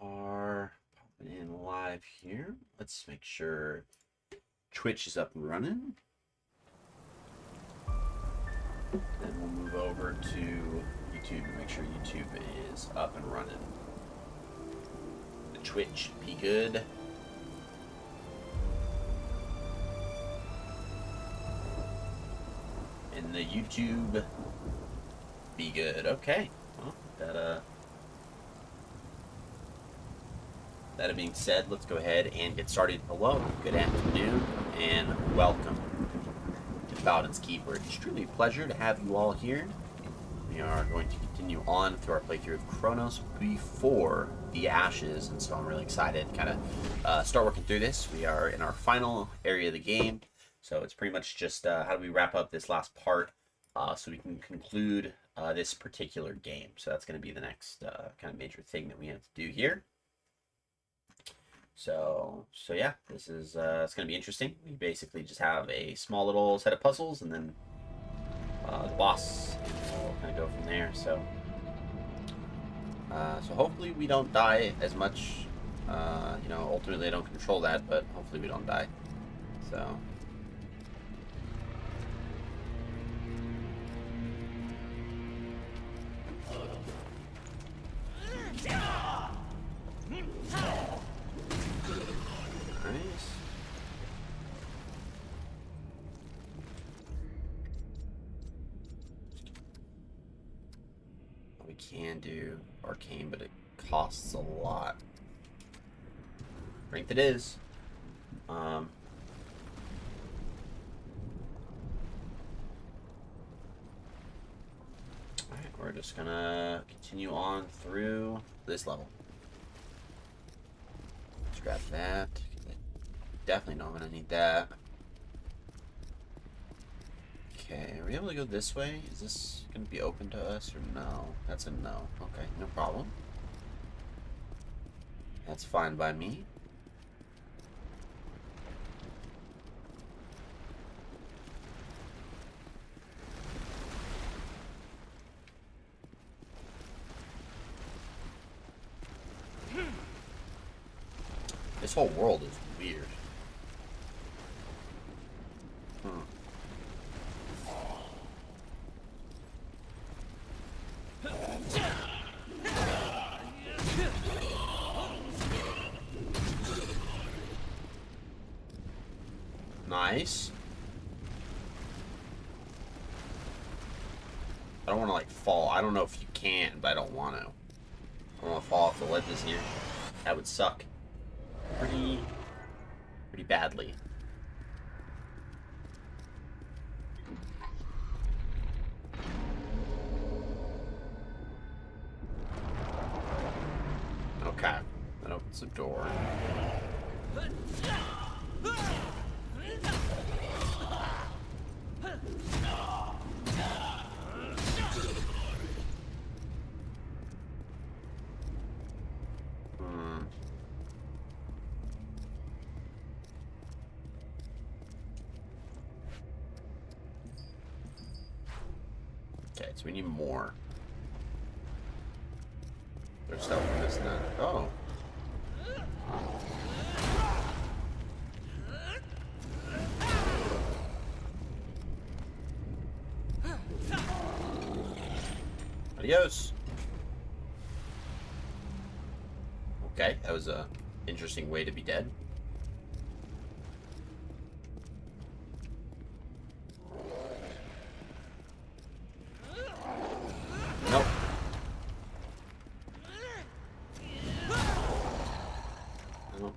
are popping in live here. Let's make sure Twitch is up and running. Then we'll move over to YouTube and make sure YouTube is up and running. The Twitch be good. And the YouTube be good. Okay. Well, that being said, let's go ahead and get started. Hello, good afternoon, and welcome to Paladin's Keyboard. It's truly a pleasure to have you all here. We are going to continue on through our playthrough of Chronos before the Ashes, and so I'm really excited to kind of start working through this. We are in our final area of the game, so it's pretty much just how do we wrap up this last part so we can conclude this particular game. So that's going to be the next kind of major thing that we have to do here. So yeah, this is it's going to be interesting. We basically just have a small little set of puzzles, and then the boss, and we'll kind of go from there. So hopefully we don't die as much. Ultimately I don't control that, but hopefully we don't die. So. Nice. We can do arcane, but it costs a lot. Strength it is. Alright, we're just gonna continue on through this level. Let's grab that. Definitely not gonna need that. Okay, are we able to go this way? Is this gonna be open to us or no? That's a no. Okay, no problem. That's fine by me. This whole world is weird. Nice. I don't want to like fall. I don't know if you can, but I don't want to. I don't want to fall off the ledges here. That would suck. Pretty badly. Okay, that opens the door. Okay, so we need more. There's stuff in this now. Oh. Adios. Okay, that was a interesting way to be dead. Nope. Nope.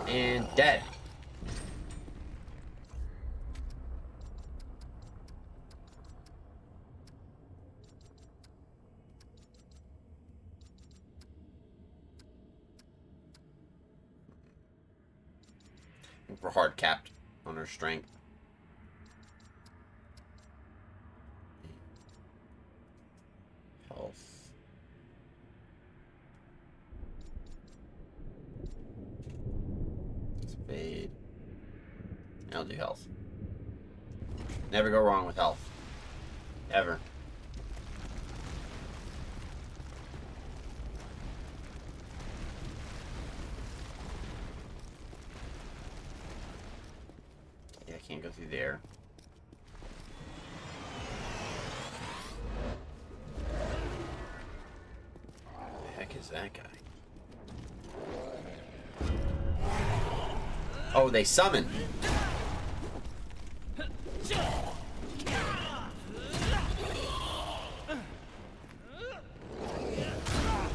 And dead. We're hard capped on our strength. Health. Let's fade. I'll do health. Never go wrong with health. Ever. I can't go through there. Who the heck is that guy? Oh, they summon.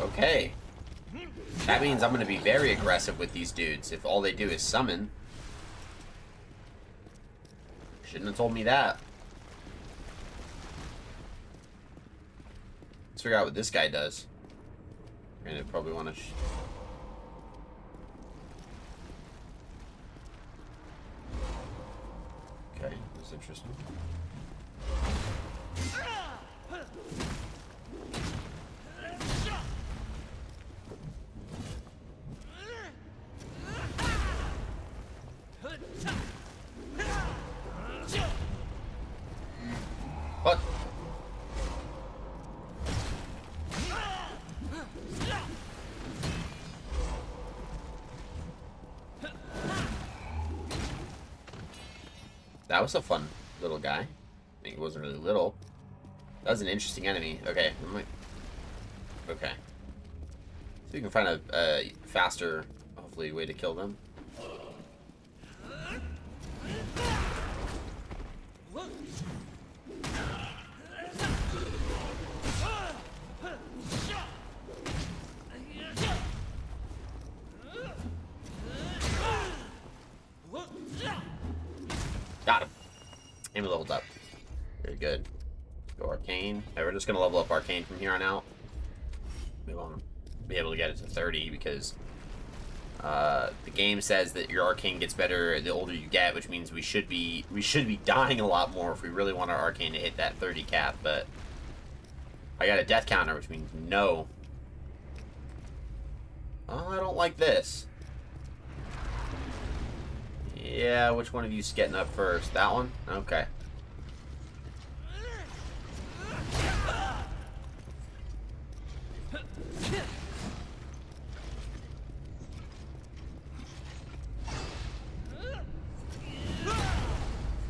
Okay. That means I'm going to be very aggressive with these dudes if all they do is summon. Shouldn't have told me that. Let's figure out what this guy does. And I probably want to... Okay, that's interesting. What? That was a fun little guy. I mean, he wasn't really little. That was an interesting enemy. Okay, okay. So we can find a faster, hopefully, way to kill them. Got him. And we leveled up. Very good. Go Arcane. Okay, we're just going to level up Arcane from here on out. We won't be able to get it to 30 because the game says that your Arcane gets better the older you get, which means we should be dying a lot more if we really want our Arcane to hit that 30 cap, but I got a death counter, which means no. Oh, I don't like this. Yeah, which one of you's getting up first? That one? Okay.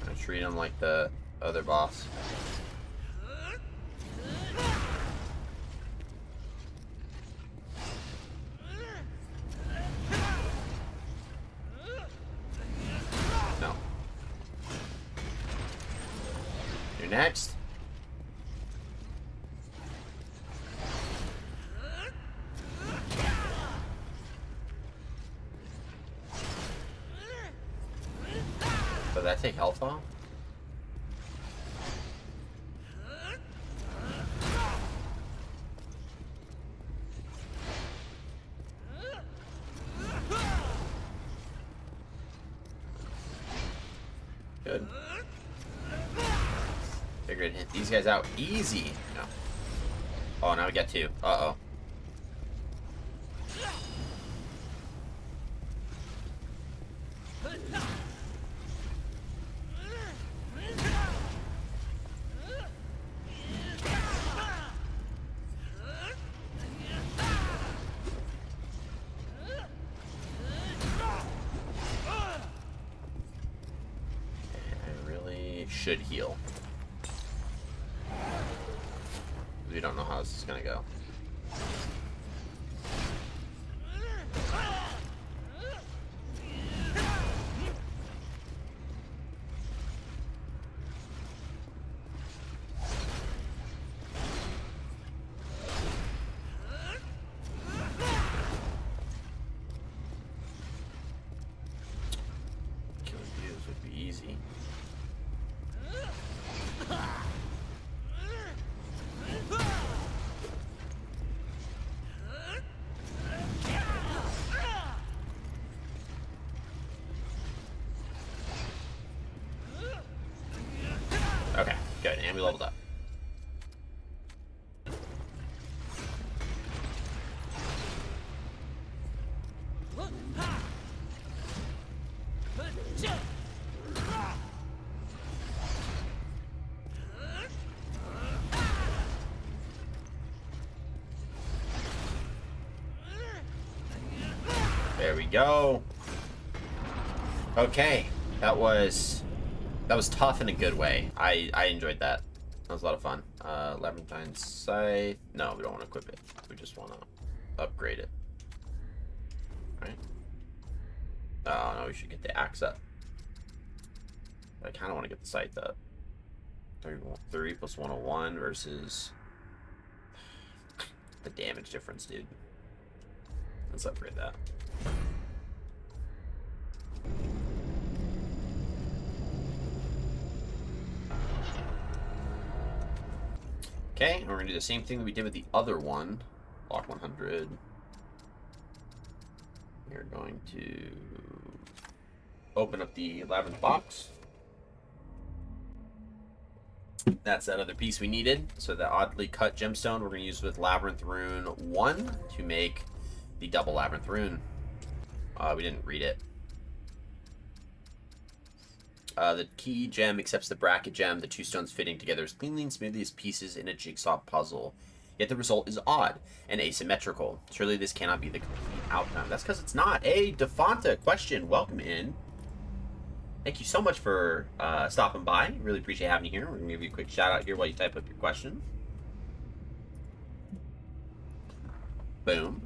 I treat him like the other boss. No. You're next. Does that take health off? Good. Figured I'd hit these guys out easy. No. Oh, now we got two. Uh-oh. Should heal. We don't know how this is gonna go. Killing views would be easy. Okay, good, and we leveled up. There we go. Okay, that was That was tough in a good way. I enjoyed that. That was a lot of fun. Labyrinthine Scythe. No, we don't want to equip it. We just want to upgrade it. Right? Oh, no, we should get the axe up. I kind of want to get the scythe up. 30 plus 101 versus the damage difference, dude. Let's upgrade that. Okay, and we're going to do the same thing that we did with the other one. Lock 100. We're going to open up the labyrinth box. That's that other piece we needed. So the oddly cut gemstone we're going to use with Labyrinth Rune 1 to make the double Labyrinth Rune. We didn't read it. The key gem accepts the bracket gem. The two stones fitting together as cleanly and smoothly as pieces in a jigsaw puzzle. Yet the result is odd and asymmetrical. Surely this cannot be the complete outcome. That's because it's not. Hey, Defanta, question. Welcome in. Thank you so much for stopping by. Really appreciate having you here. We're going to give you a quick shout out here while you type up your question. Boom.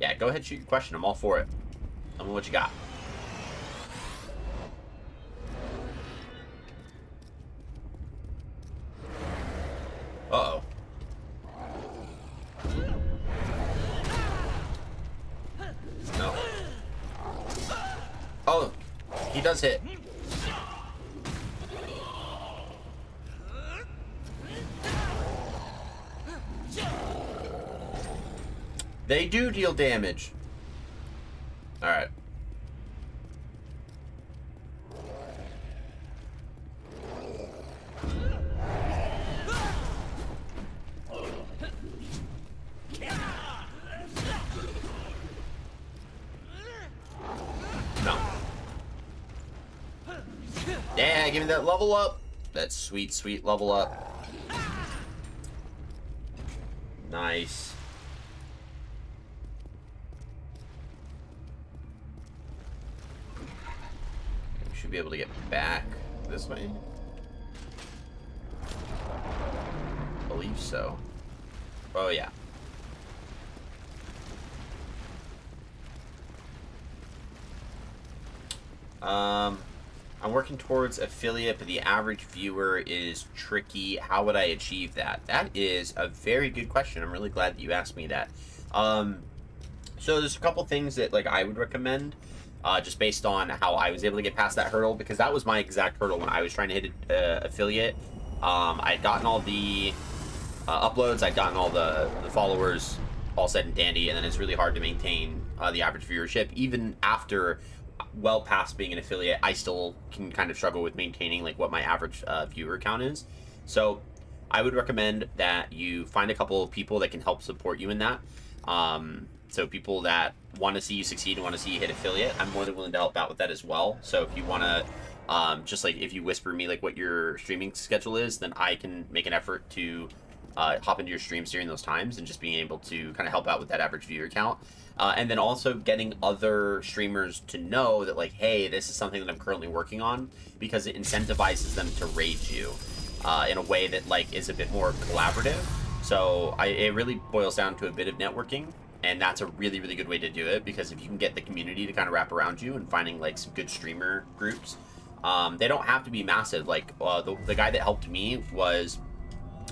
Yeah, go ahead and shoot your question. I'm all for it. Tell me what you got. Uh-oh. No. Oh, he does hit. They do deal damage. Alright. No. Yeah, give me that level up. That sweet, sweet level up. Nice. We should be able to get back this way. I believe so. Oh, yeah. I'm working towards affiliate, but the average viewer is tricky. How would I achieve that? That is a very good question. I'm really glad that you asked me that. So there's a couple things that like I would recommend, just based on how I was able to get past that hurdle, because that was my exact hurdle when I was trying to hit affiliate. I'd gotten all the uploads, I'd gotten all the followers, all said and dandy, and then it's really hard to maintain the average viewership. Even after well past being an affiliate, I still can kind of struggle with maintaining like what my average viewer count is. So I would recommend that you find a couple of people that can help support you in that. So people that want to see you succeed and want to see you hit affiliate, I'm more than willing to help out with that as well. So if you want to, just like if you whisper me like what your streaming schedule is, then I can make an effort to hop into your streams during those times and just being able to kind of help out with that average viewer count. And then also getting other streamers to know that like, hey, this is something that I'm currently working on, because it incentivizes them to raid you in a way that like is a bit more collaborative. So it really boils down to a bit of networking, and that's a really, really good way to do it, because if you can get the community to kind of wrap around you and finding like some good streamer groups, they don't have to be massive. Like the guy that helped me was,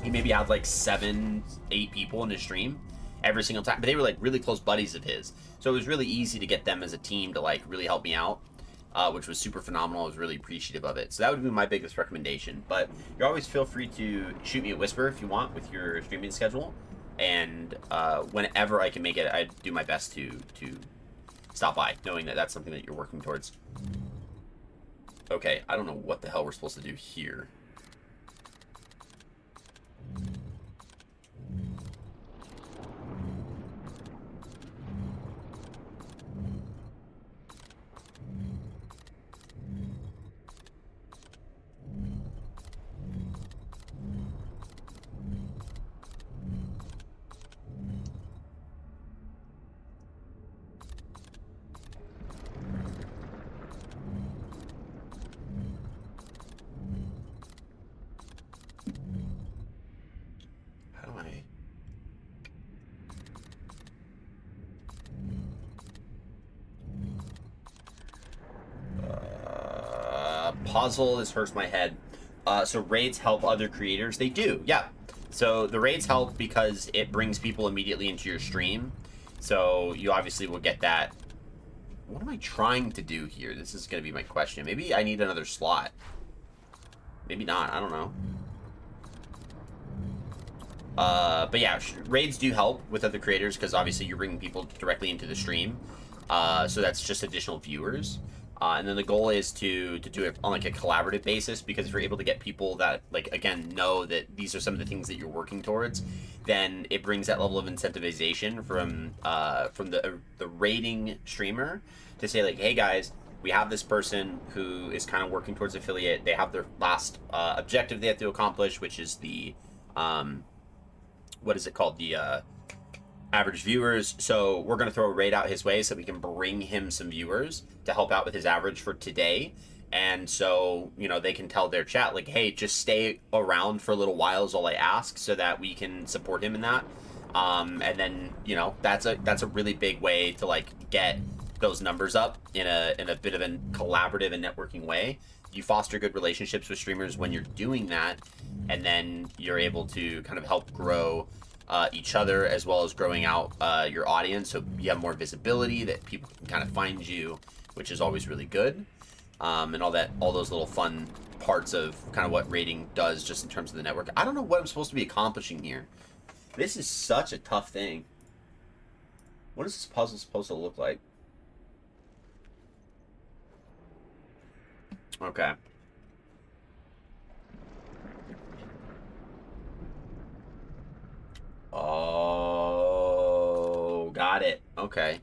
he maybe had like 7-8 people in his stream every single time, but they were like really close buddies of his, so it was really easy to get them as a team to like really help me out, which was super phenomenal. I was really appreciative of it. So that would be my biggest recommendation. But you always feel free to shoot me a whisper if you want with your streaming schedule, and whenever I can make it, I do my best to stop by, knowing that that's something that you're working towards. Okay, I don't know what the hell we're supposed to do here. Puzzle, this hurts my head. So raids help other creators. They do, yeah. So the raids help because it brings people immediately into your stream. So you obviously will get that. What am I trying to do here? This is going to be my question. Maybe I need another slot. Maybe not. I don't know. But yeah, raids do help with other creators because obviously you're bringing people directly into the stream. So that's just additional viewers. And then the goal is to do it on like a collaborative basis, because if you're able to get people that, like, again, know that these are some of the things that you're working towards, then it brings that level of incentivization from the rating streamer to say, like, hey guys, we have this person who is kind of working towards affiliate. They have their last objective they have to accomplish, which is the what is it called? The average viewers. So we're going to throw a raid out his way so we can bring him some viewers to help out with his average for today. And so, you know, they can tell their chat, like, hey, just stay around for a little while is all I ask, so that we can support him in that. And then, you know, that's a really big way to, like, get those numbers up in a bit of a collaborative and networking way. You foster good relationships with streamers when you're doing that, and then you're able to kind of help grow each other, as well as growing out your audience, so you have more visibility, that people can kind of find you, which is always really good. And all those little fun parts of kind of what rating does just in terms of the network. I don't know what I'm supposed to be accomplishing here. This is such a tough thing. What is this puzzle supposed to look like? Okay. Oh, got it. Okay.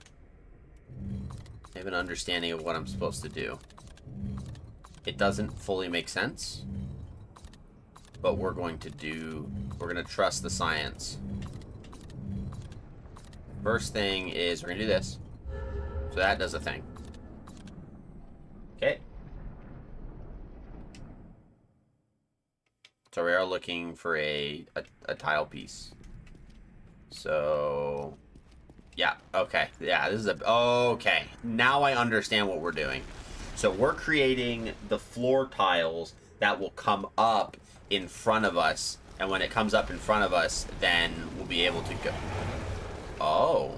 I have an understanding of what I'm supposed to do. It doesn't fully make sense, but we're going to trust the science. First thing is we're going to do this. So that does a thing. Okay. So we are looking for a tile piece. So, yeah, okay. Yeah, this is okay. Now I understand what we're doing. So we're creating the floor tiles that will come up in front of us. And when it comes up in front of us, then we'll be able to go. Oh.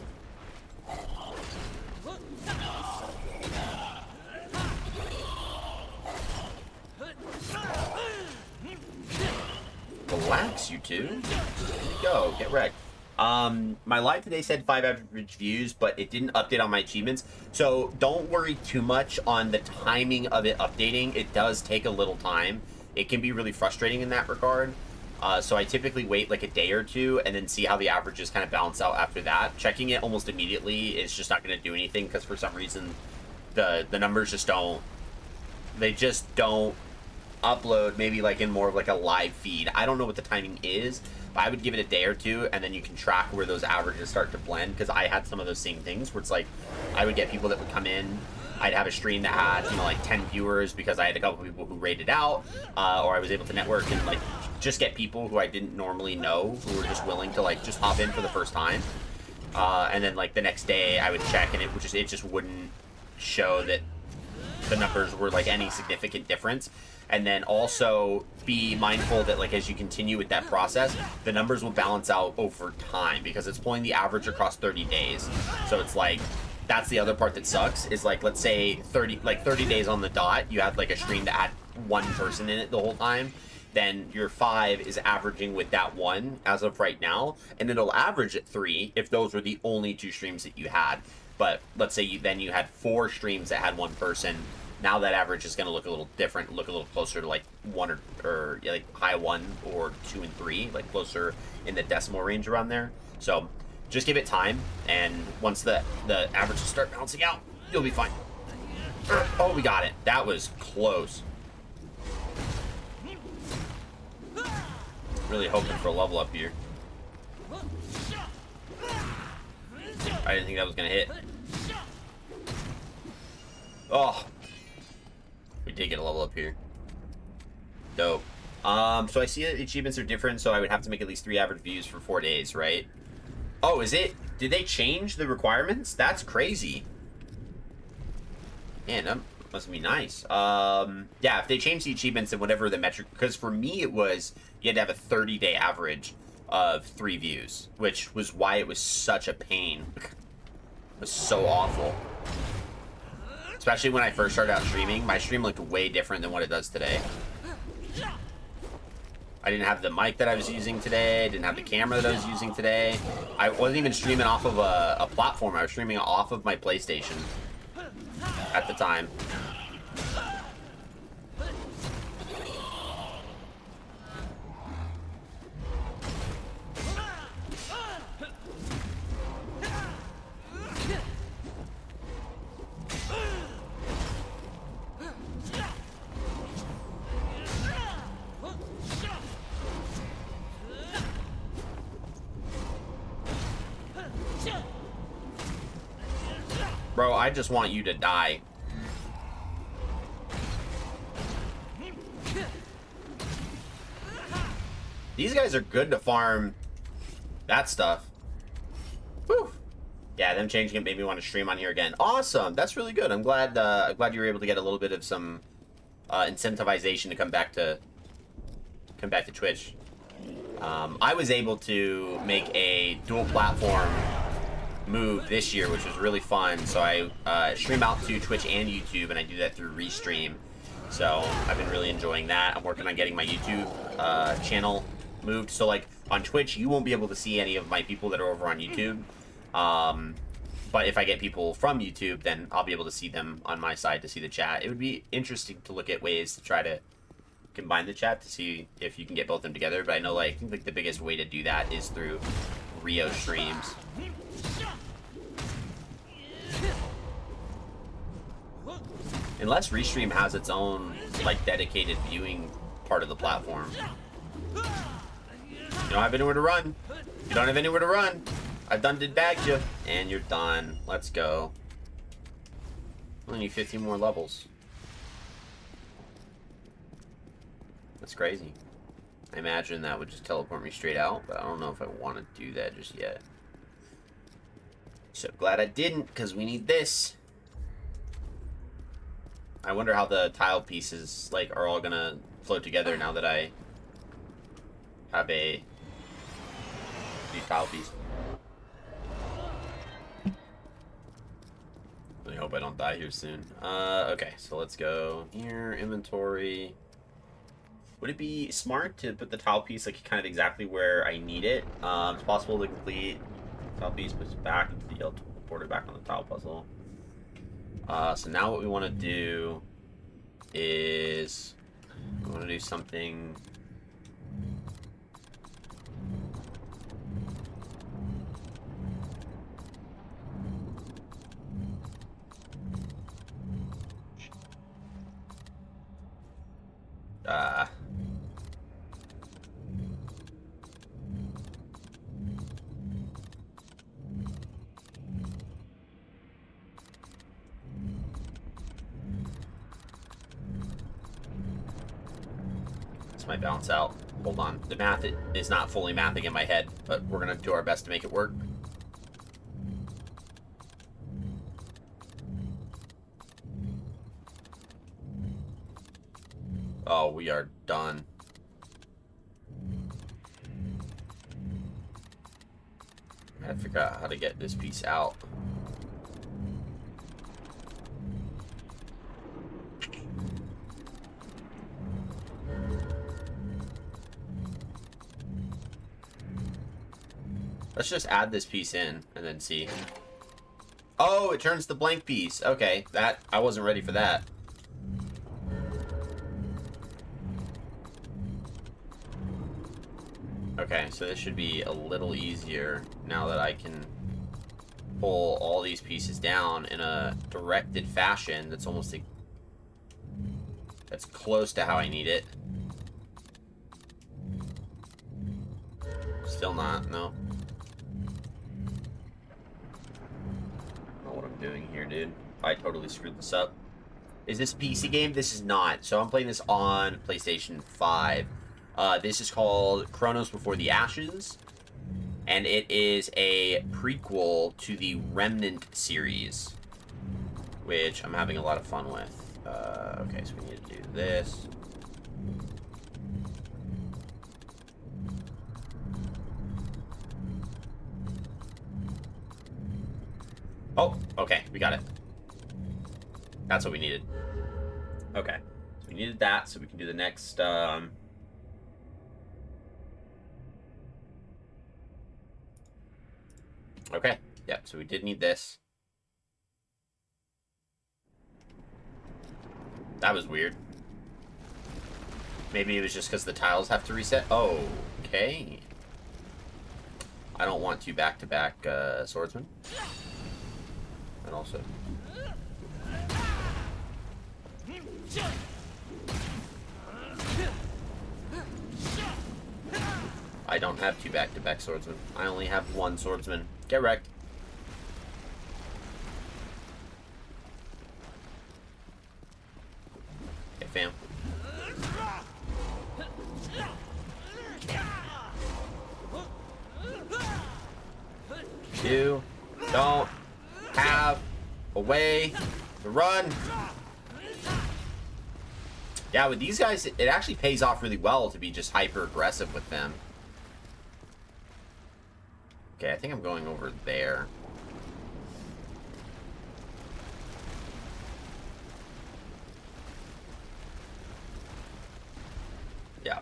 Relax, you two. There you go. Get wrecked. My live today said 5 average views, but it didn't update on my achievements. So don't worry too much on the timing of it updating. It does take a little time. It can be really frustrating in that regard. So I typically wait like a day or two and then see how the averages kind of balance out after that. Checking it almost immediately is just not going to do anything, because for some reason the numbers just don't upload, maybe like in more of like a live feed. I don't know what the timing is, but I would give it a day or two, and then you can track where those averages start to blend, because I had some of those same things where it's like I would get people that would come in. I'd have a stream that had, you know, like 10 viewers because I had a couple people who rated out, or I was able to network and like just get people who I didn't normally know who were just willing to like just hop in for the first time. And then like the next day I would check, and it just wouldn't show that the numbers were like any significant difference. And then also be mindful that like as you continue with that process, the numbers will balance out over time, because it's pulling the average across 30 days. So it's like, that's the other part that sucks, is like, let's say 30 days on the dot, you had like a stream that had one person in it the whole time, then your 5 is averaging with that one as of right now, and it'll average at 3 if those were the only 2 streams that you had. But let's say you had 4 streams that had one person. Now that average is going to look a little different, look a little closer to like 1 or like high 1 or 2 and 3, like closer in the decimal range around there. So just give it time, and once the averages start bouncing out, you'll be fine. Oh, we got it. That was close. Really hoping for a level up here. I didn't think that was going to hit. Oh. We did get a level up here. Dope. So I see that achievements are different, so I would have to make at least 3 average views for 4 days, right? Oh, is it? Did they change the requirements? That's crazy. Man, Must be nice. Yeah, if they change the achievements and whatever the metric, because for me it was you had to have a 30-day average of 3 views, which was why it was such a pain. It was so awful. Especially when I first started out streaming, my stream looked way different than what it does today. I didn't have the mic that I was using today. I didn't have the camera that I was using today. I wasn't even streaming off of a platform. I was streaming off of my PlayStation at the time. Bro, I just want you to die. These guys are good to farm that stuff. Whew. Yeah, them changing it made me want to stream on here again. Awesome. That's really good. I'm glad you were able to get a little bit of some incentivization to come back to Twitch. I was able to make a dual platform move this year, which was really fun. So I stream out to Twitch and YouTube, and I do that through Restream. So I've been really enjoying that. I'm working on getting my YouTube channel moved. So like on Twitch, you won't be able to see any of my people that are over on YouTube. But if I get people from YouTube, then I'll be able to see them on my side to see the chat. It would be interesting to look at ways to try to combine the chat to see if you can get both of them together. But I know I think the biggest way to do that is through Rio streams. Unless Restream has its own like dedicated viewing part of the platform. You don't have anywhere to run. You don't have anywhere to run. I've done did bagged you, and you're done. Let's go. Only need 15 more levels. That's crazy. I imagine that would just teleport me straight out, but I don't know if I want to do that just yet. So glad I didn't, because we need this. I wonder how the tile pieces like are all gonna float together now that I have a new tile piece. I hope I don't die here soon. Okay, so let's go here, inventory. Would it be smart to put the tile piece like kind of exactly where I need it? It's possible to complete tile piece, but it's back into the port it back on the tile puzzle. So now what we want to do is we want to do something. This might bounce out. Hold on. The math is not fully mathing in my head, but we're going to do our best to make it work. Oh, we are done. I gotta figure out how to get this piece out. Let's just add this piece in and then see. Oh, it turns the blank piece. Okay, that I wasn't ready for that. Okay, so this should be a little easier now that I can pull all these pieces down in a directed fashion that's almost that's close to how I need it. Still not, no. I don't know what I'm doing here, dude. I totally screwed this up. Is this a PC game? This is not. So I'm playing this on PlayStation 5. This is called Chronos Before the Ashes, and it is a prequel to the Remnant series, which I'm having a lot of fun with. Okay, so we need to do this. Oh, okay, we got it. That's what we needed. Okay, so we needed that, so we can do the next, Okay, yep, so we did need this. That was weird. Maybe it was just because the tiles have to reset. Oh, okay. I don't want to back-to-back swordsman. And also... I don't have two back-to-back swordsmen. I only have one swordsman. Get wrecked. Okay, fam. You don't have a way to run. Yeah, with these guys, it actually pays off really well to be just hyper-aggressive with them. Okay, I think I'm going over there. Yeah.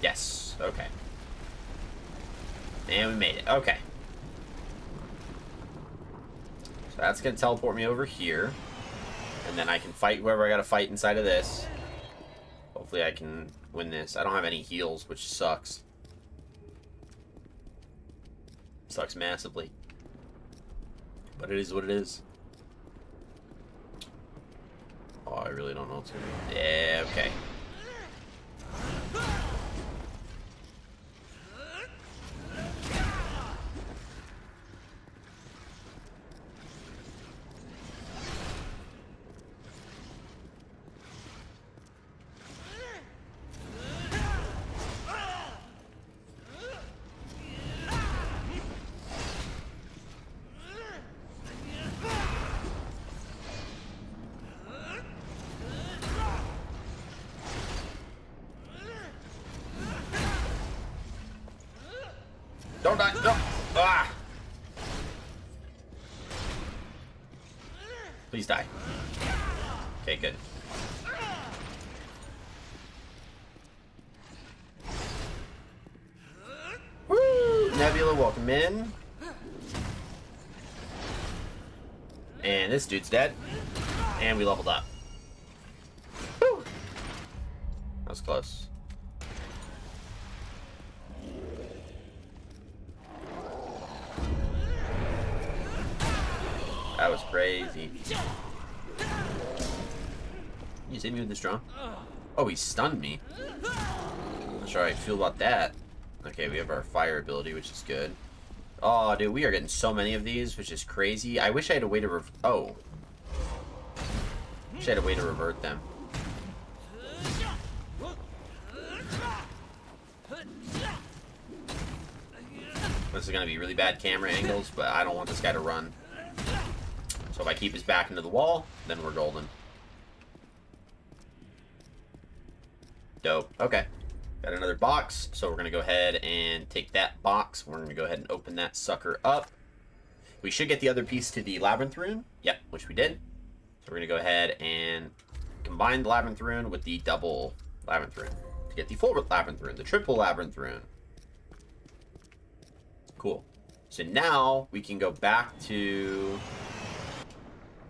Yes, okay. And we made it, okay. So that's gonna teleport me over here. And then I can fight whoever I gotta fight inside of this. Hopefully I can win this. I don't have any heals, which sucks. Sucks massively. But it is what it is. Oh, I really don't know what's gonna be. Yeah, okay. Don't die! No! Ah! Please die. Okay, good. Woo! Nebula, welcome in. And this dude's dead. And we leveled up. Woo! That was close. That was crazy. You just hit me with this drum? Oh, he stunned me. Not sure how I feel about that. Okay, we have our fire ability, which is good. Oh, dude, we are getting so many of these, which is crazy. I wish I had a way to oh. Wish I had a way to revert them. This is going to be really bad camera angles, but I don't want this guy to run. So if I keep his back into the wall, then we're golden. Dope. Okay. Got another box, so we're going to go ahead and take that box. We're going to go ahead and open that sucker up. We should get the other piece to the Labyrinth Rune. Yep, which we did. So we're going to go ahead and combine the Labyrinth Rune with the double Labyrinth Rune to get the full Labyrinth Rune, the triple Labyrinth Rune. Cool. So now we can go back to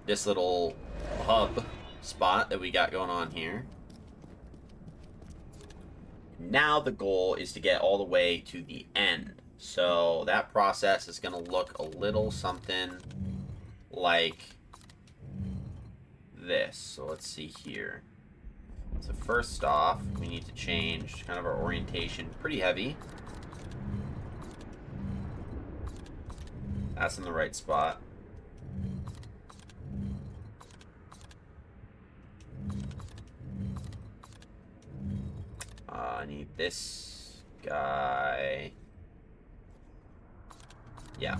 this little hub spot that we got going on here. Now the goal is to get all the way to the end. So that process is going to look a little something like this. So let's see here. So first off, we need to change kind of our orientation pretty heavy. That's in the right spot. I need this guy Yeah.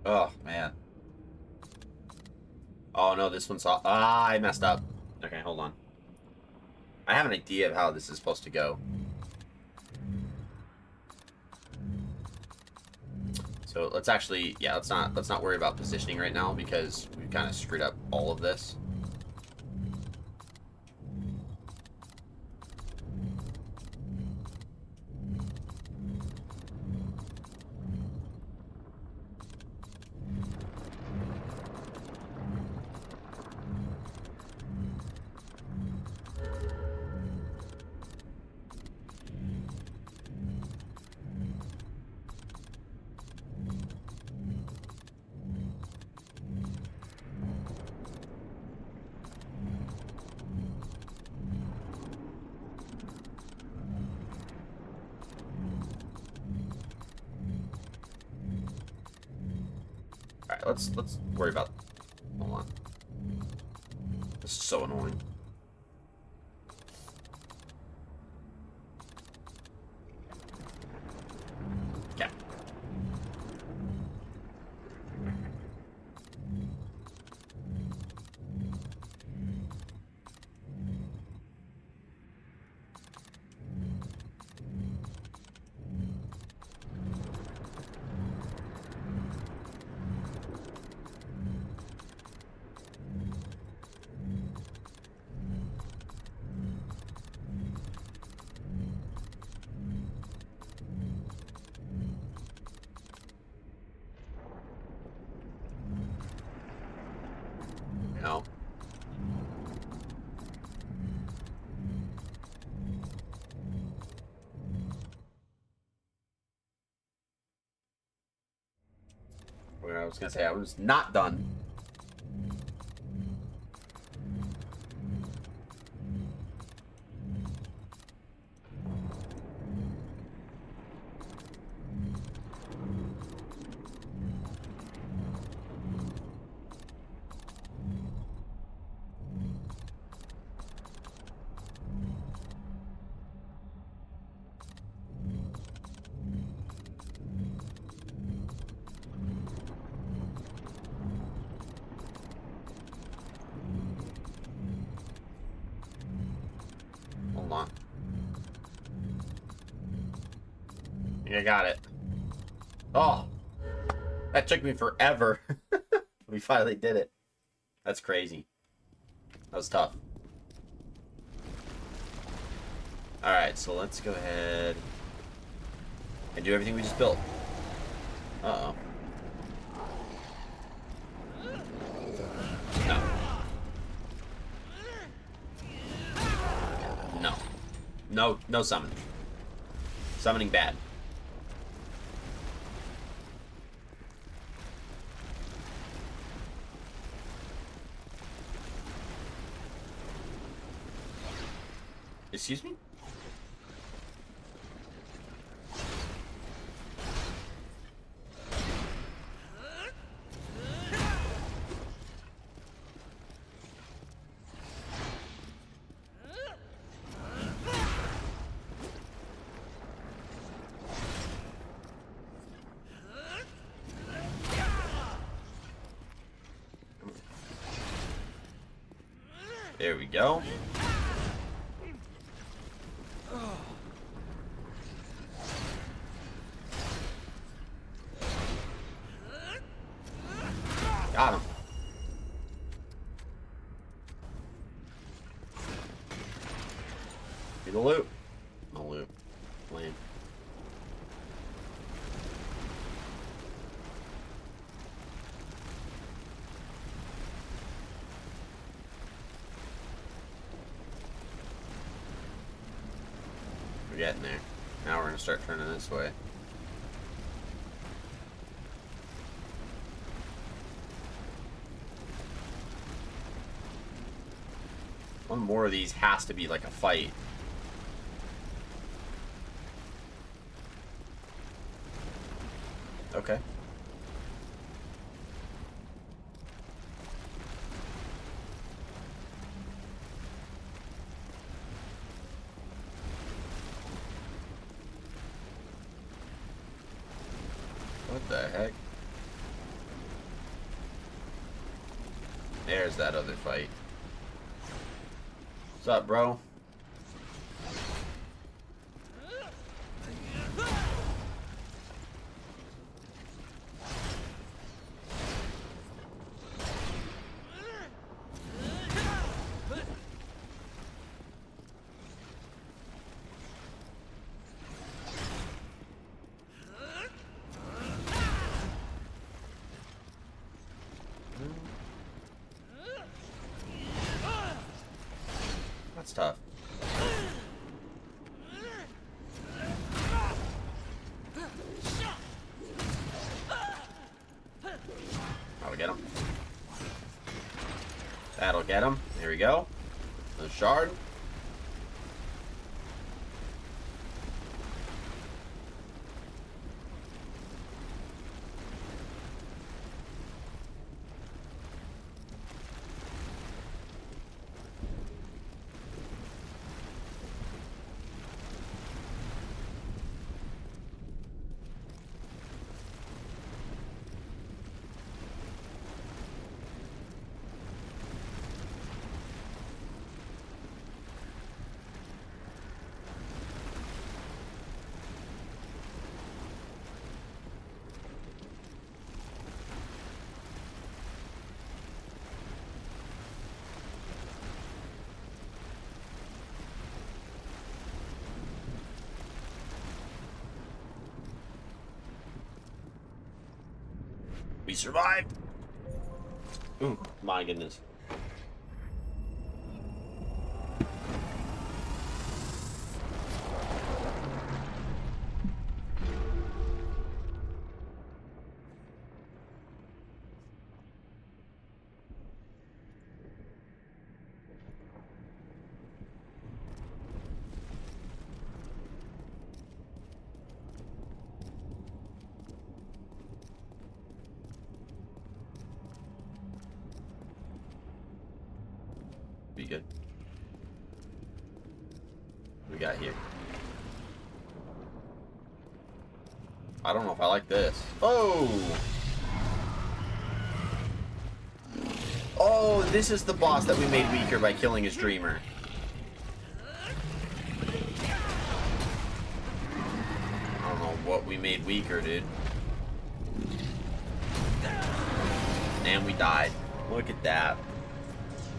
Oh, man. Oh, no, this one's... Ah, I messed up. Okay, hold on. I have an idea of how this is supposed to go. So let's actually... Yeah, let's not worry about positioning right now because we've kind of screwed up all of this. Alright, let's worry about... Hold on. This is so annoying. Okay. No. Where I was gonna say I was not done. Hold on. I think I got it. Oh, that took me forever. We finally did it. That's crazy. That was tough. Alright, so let's go ahead and do everything we just built. Uh-oh. No. No. No, no summon. Summoning bad. Excuse me? There we go. Got him. Get the loot. No loot. Lame. We're getting there. Now we're gonna start turning this way. One more of these has to be like a fight. Okay. What the heck? There's that other fight. What's up, bro? That's tough. That'll get him. That'll get him. There we go. The shard. We survived! Ooh, my goodness. Be good. What we got here? I don't know if I like this. Oh! Oh, this is the boss that we made weaker by killing his dreamer. I don't know what we made weaker, dude. And we died. Look at that.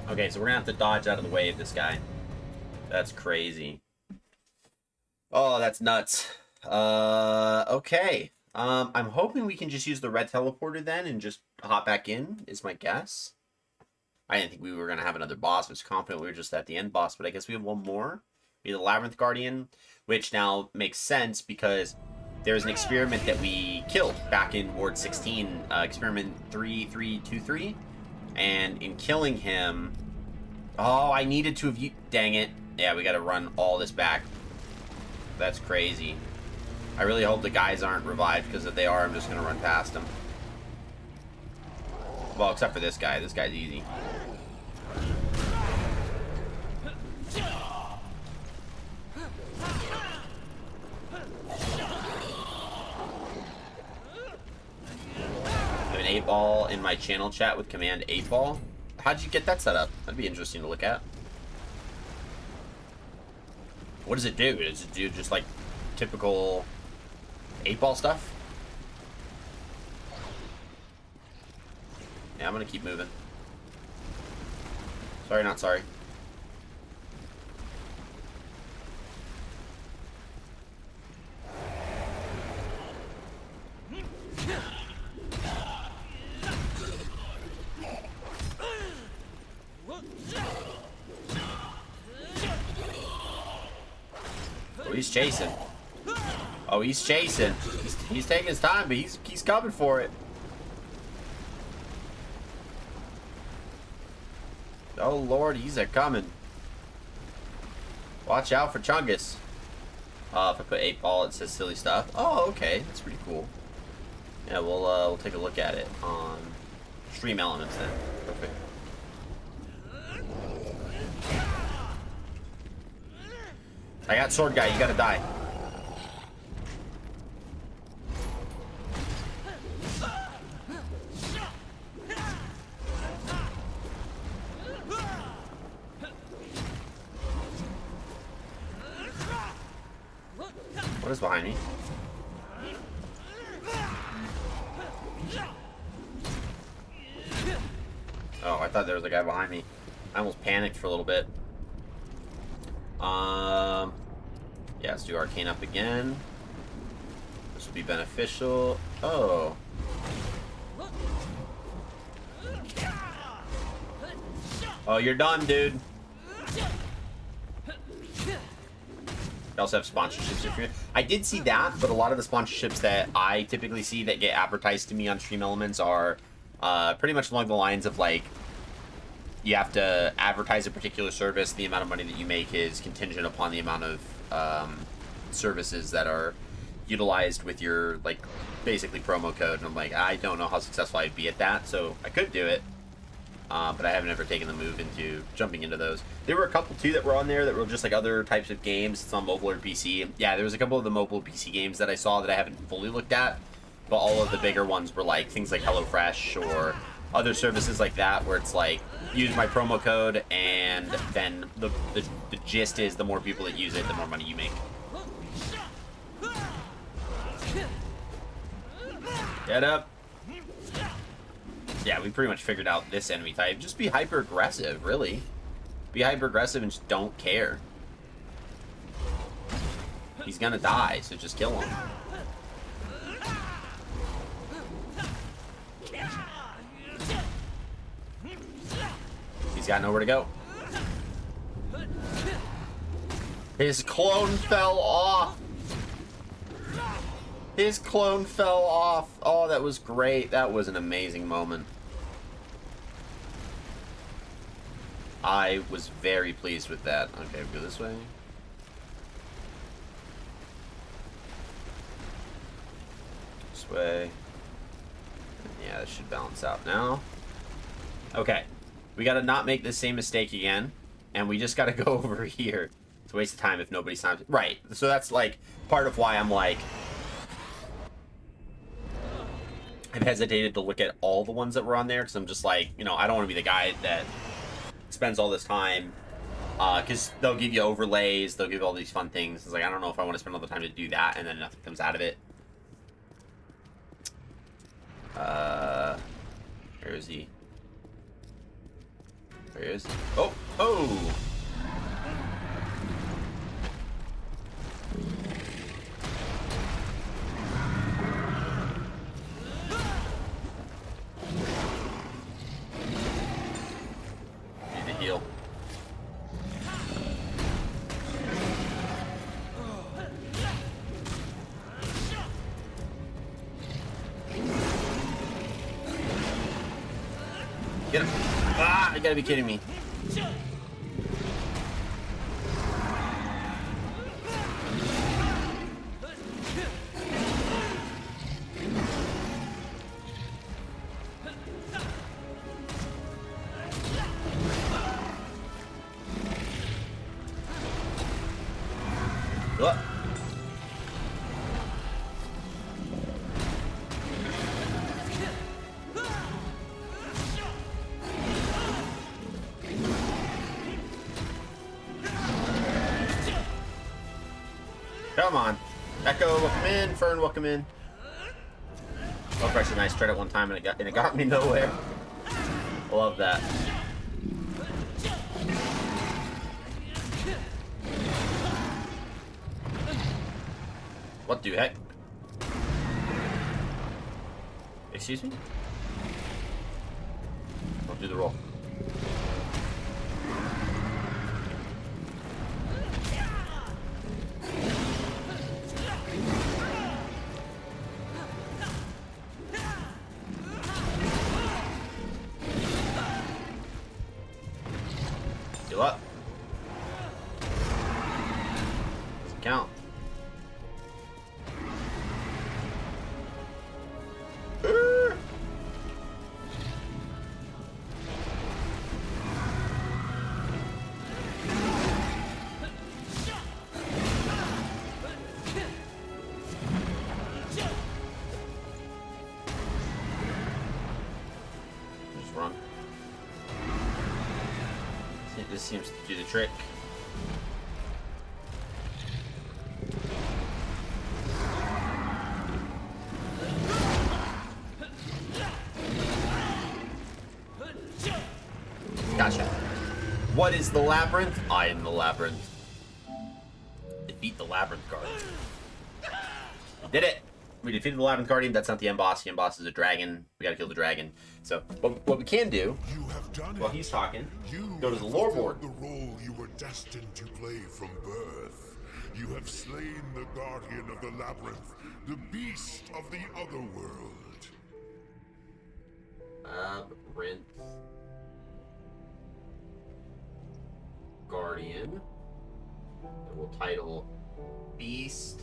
Okay, so we're gonna have to dodge out of the way of this guy. That's crazy. Oh, that's nuts. Okay. I'm hoping we can just use the red teleporter then and just hop back in, is my guess. I didn't think we were gonna have another boss. I was confident we were just at the end boss, but I guess we have one more. We have the Labyrinth Guardian, which now makes sense because there's an experiment that we killed back in Ward 16, experiment 3323. And in killing him... Oh, I needed to have... Dang it. Yeah, we gotta run all this back. That's crazy. I really hope the guys aren't revived, because if they are, I'm just gonna run past them. Well, except for this guy. This guy's easy. I have an 8-ball in my channel chat with command 8-ball. How'd you get that set up? That'd be interesting to look at. What does it do? Does it do just like typical 8-ball stuff? Yeah, I'm gonna keep moving. Sorry, not sorry. he's chasing. Oh, he's chasing. He's taking his time, but he's coming for it. Oh Lord, he's a coming. Watch out for Chungus. If I put 8 ball, it says silly stuff. Oh, okay, that's pretty cool. Yeah, we'll take a look at it on Stream Elements then. Perfect. I got sword guy. You gotta die. What is behind me? Oh, I thought there was a guy behind me. I almost panicked for a little bit. Yeah, let's do Arcane up again. This will be beneficial. Oh. Oh, you're done, dude. They also have sponsorships if you're... I did see that, but a lot of the sponsorships that I typically see that get advertised to me on Stream Elements are pretty much along the lines of, like, you have to advertise a particular service. The amount of money that you make is contingent upon the amount of services that are utilized with your, like, basically promo code. And I'm like, I don't know how successful I'd be at that, so I could do it. But I haven't ever taken the move into jumping into those. There were a couple, too, that were on there that were just, like, other types of games. It's on mobile or PC. Yeah, there was a couple of the mobile PC games that I saw that I haven't fully looked at. But all of the bigger ones were, like, things like HelloFresh or other services like that where it's, like, use my promo code, and then the gist is the more people that use it, the more money you make. Get up. Yeah, we pretty much figured out this enemy type. Just be hyper-aggressive, really. Be hyper-aggressive and just don't care. He's gonna die, so just kill him. He's got nowhere to go. His clone fell off. His clone fell off. Oh, that was great. That was an amazing moment. I was very pleased with that. Okay, go this way. This way. Yeah, this should balance out now. Okay. We gotta not make the same mistake again. And we just gotta go over here. It's a waste of time if nobody's time. Right. So that's, like, part of why I'm, like... I've hesitated to look at all the ones that were on there. Because I'm just like, you know, I don't want to be the guy that spends all this time. Because they'll give you overlays. They'll give you all these fun things. It's like, I don't know if I want to spend all the time to do that. And then nothing comes out of it. Where is he? There he is. Oh! Oh! Need to heal. Get him. Ah, you gotta be kidding me. What? Come on. Echo, welcome in. Fern, welcome in. Oh, Christ, a nice tried at one time and it got me nowhere. Love that. What the heck? Excuse me? Don't do the roll. wrong. It just seems to do the trick. Gotcha. What is the labyrinth? I am the labyrinth. Defeat the labyrinth guardian. We did it. We defeated the labyrinth guardian. That's not the end boss. The end boss is a dragon. We gotta kill the dragon. So, what we can do while he's talking, go to the lore board. The role you were destined to play from birth. You have slain the guardian of the labyrinth, the beast of the other world. Labyrinth guardian. And we'll title Beast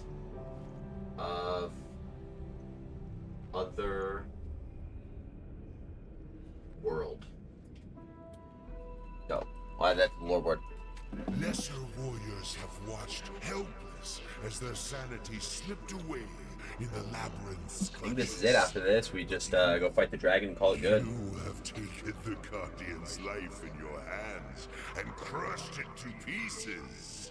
of Other World. Go. Why that lore board? Lesser warriors have watched helpless as their sanity slipped away in the labyrinth's I think this is it. After this, we just go fight the dragon and call it good. You have taken the guardian's life in your hands and crushed it to pieces.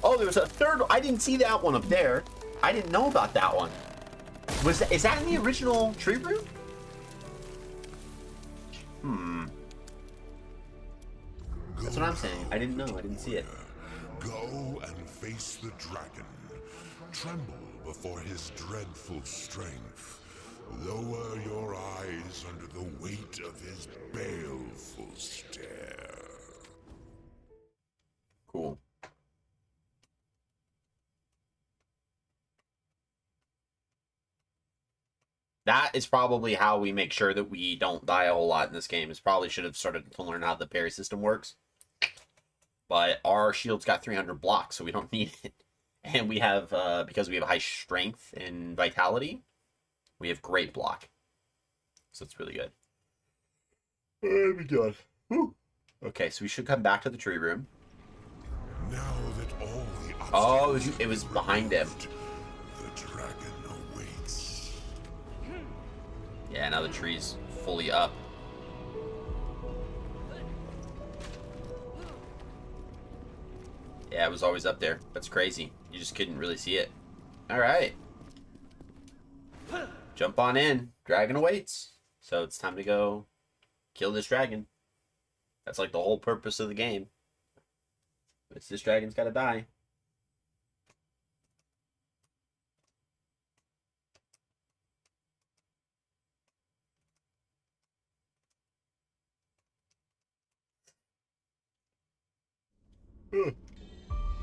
Oh, there was a third. I didn't see that one up there. I didn't know about that one. Is that in the original tree room? That's what I'm saying. I didn't know. I didn't see it. Go and face the dragon. Tremble before his dreadful strength. Lower your eyes under the weight of his baleful stare. Cool. That is probably how we make sure that we don't die a whole lot in this game. Is probably should have started to learn how the parry system works. But our shield's got 300 blocks, so we don't need it. And we have, because we have high strength and vitality, we have great block. So it's really good. Oh my god. Whew. Okay, so we should come back to the tree room. Now that all the Oh, it was behind him. The dragon awaits. Yeah, now the tree's fully up. Yeah, it was always up there. That's crazy. You just couldn't really see it. Alright. Jump on in. Dragon awaits. So it's time to go kill this dragon. That's like the whole purpose of the game. This dragon's gotta die.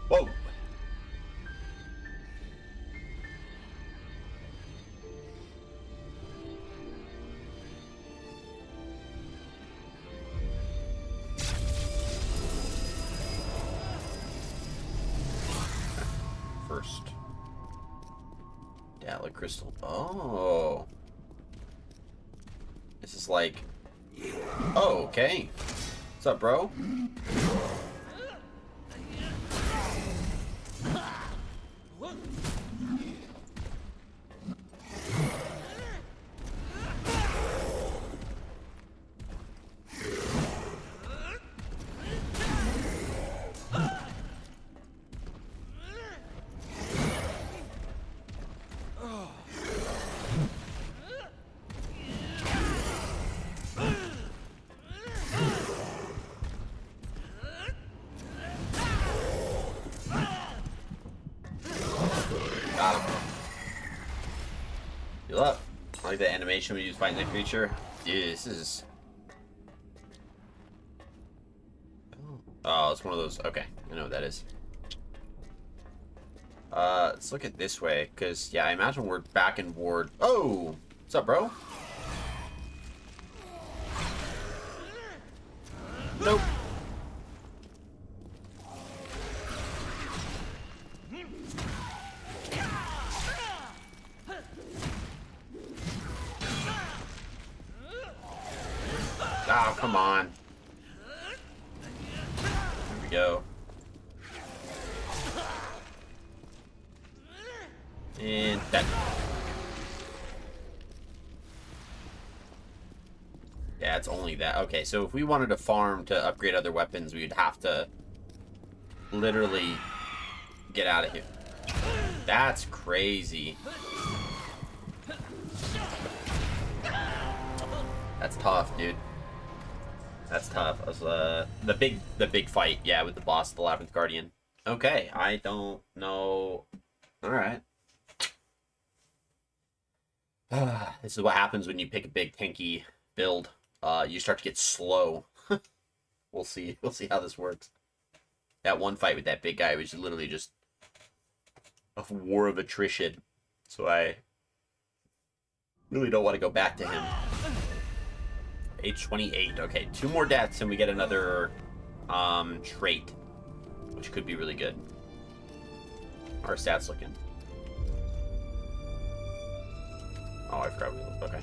Whoa. First. Dala crystal. Oh. This is like... Oh, okay. What's up, bro? Got him. Heal up. I like the animation when you find the creature. Dude, this is... Oh, it's one of those... Okay, I know what that is. Let's look at this way, because, yeah, I imagine we're back in ward... Oh! What's up, bro? Nope. Oh, come on. There we go. And dead. Yeah, it's only that. Okay, so if we wanted to farm to upgrade other weapons, we'd have to literally get out of here. That's crazy. That's tough, dude. That's tough. It was, the big fight, yeah, with the boss, the Labyrinth Guardian. Okay, I don't know. All right. This is what happens when you pick a big tanky build. You start to get slow. We'll see. We'll see how this works. That one fight with that big guy was literally just a war of attrition. So I really don't want to go back to him. Age 28. Okay, 2 more deaths and we get another trait, which could be really good. How are stats looking? Oh, I forgot. Okay.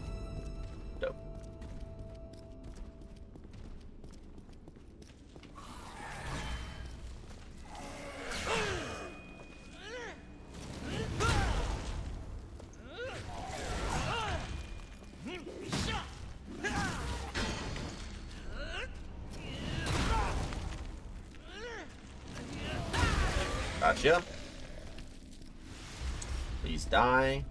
Dope. Gotcha. Please die.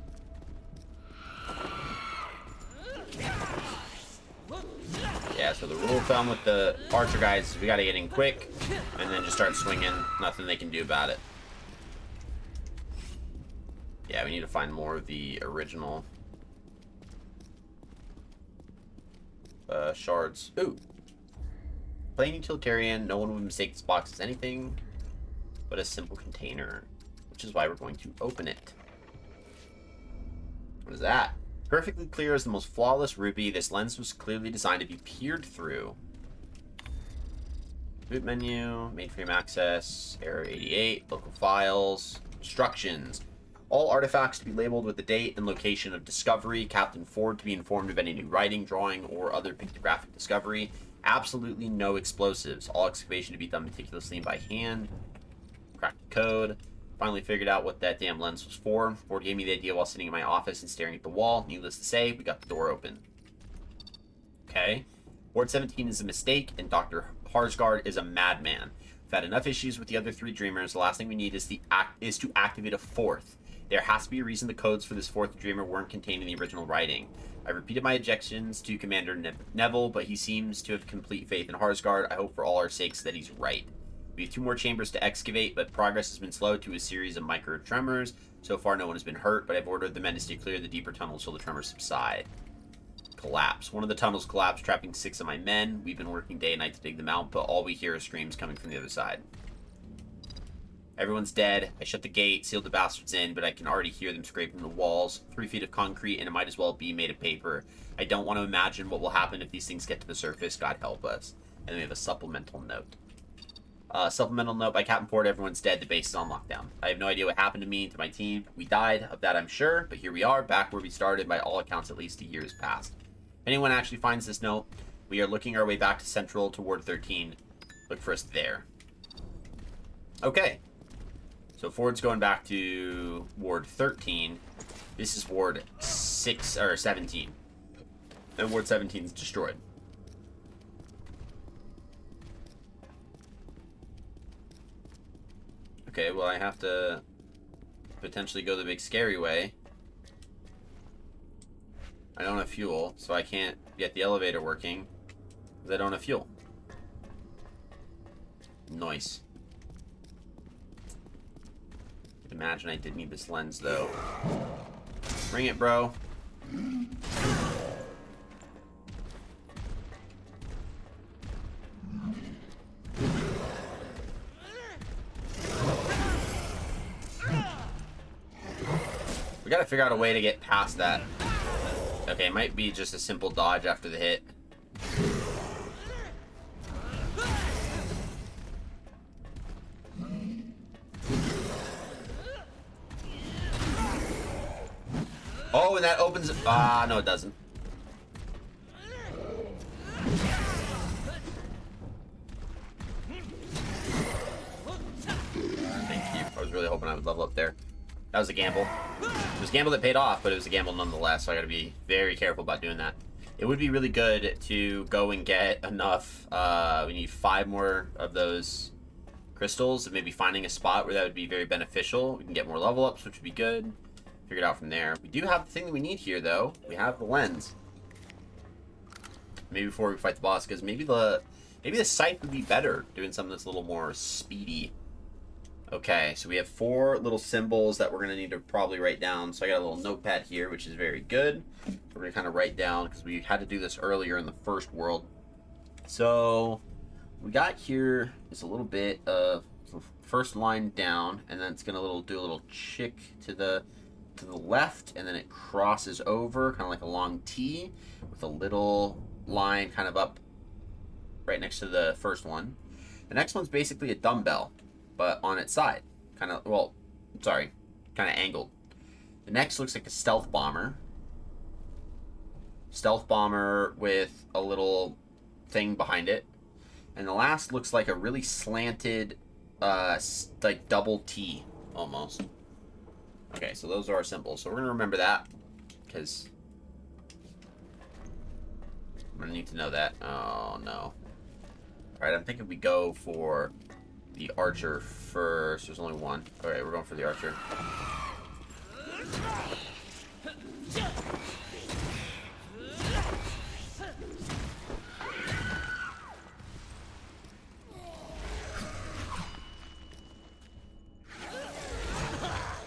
Yeah, so the rule of thumb with the archer guys is we gotta get in quick and then just start swinging. Nothing they can do about it. Yeah, we need to find more of the original shards. Ooh. Plain utilitarian. No one would mistake this box as anything but a simple container, which is why we're going to open it. What is that? Perfectly clear as the most flawless ruby, this lens was clearly designed to be peered through. Boot menu, mainframe access, error 88, local files, instructions. All artifacts to be labeled with the date and location of discovery. Captain Ford to be informed of any new writing, drawing, or other pictographic discovery. Absolutely no explosives. All excavation to be done meticulously and by hand. Cracked the code. Finally figured out what that damn lens was for. Ford gave me the idea while sitting in my office and staring at the wall. Needless to say, we got the door open. Okay. Ward 17 is a mistake, and Dr. Harsgard is a madman. We've had enough issues with the other 3 dreamers. The last thing we need is to activate a 4th. There has to be a reason the codes for this 4th dreamer weren't contained in the original writing. I repeated my objections to Commander Neville, but he seems to have complete faith in Harsgard. I hope for all our sakes that he's right. We have 2 more chambers to excavate, but progress has been slow to a series of micro tremors. So far, no one has been hurt, but I've ordered the men to stay clear of the deeper tunnels till the tremors subside. Collapse. One of the tunnels collapsed, trapping 6 of my men. We've been working day and night to dig them out, but all we hear is screams coming from the other side. Everyone's dead. I shut the gate, sealed the bastards in, but I can already hear them scraping the walls. 3 feet of concrete, and it might as well be made of paper. I don't want to imagine what will happen if these things get to the surface. God help us. And then we have a supplemental note. Supplemental note by Captain Ford, everyone's dead, the base is on lockdown. I have no idea what happened to me and to my team. We died, of that I'm sure, but here we are, back where we started. By all accounts, at least a year has passed. If anyone actually finds this note, we are looking our way back to Central to Ward 13. Look for us there. Okay. So Ford's going back to Ward 13. This is Ward 6, or 17. And Ward 17 is destroyed. Okay, well I have to potentially go the big scary way. I don't have fuel, so I can't get the elevator working because I don't have fuel. Nice. Imagine I did need this lens though. Bring it, bro. We gotta figure out a way to get past that. Okay, it might be just a simple dodge after the hit. Oh, and that opens... Ah, no it doesn't. Thank you. I was really hoping I would level up there. That was a gamble. It was a gamble that paid off, but it was a gamble nonetheless, so I gotta be very careful about doing that. It would be really good to go and get enough, we need 5 more of those crystals, and maybe finding a spot where that would be very beneficial. We can get more level ups, which would be good. Figure it out from there. We do have the thing that we need here, though. We have the lens. Maybe before we fight the boss, because maybe the scythe would be better, doing something that's a little more speedy. Okay, so we have 4 little symbols that we're going to need to probably write down. So I got a little notepad here, which is very good. We're going to kind of write down, because we had to do this earlier in the first world. So we got here is a little bit of first line down, and then it's going to do a little chick to the left, and then it crosses over, kind of like a long T, with a little line kind of up right next to the first one. The next one's basically a dumbbell, but on its side, kind of angled. The next looks like a stealth bomber with a little thing behind it, and the last looks like a really slanted like double T almost. Okay, so those are our symbols, so we're gonna remember that because I'm gonna need to know that. Oh no. Alright, I'm thinking we go for the archer first. There's only one. Alright, we're going for the archer.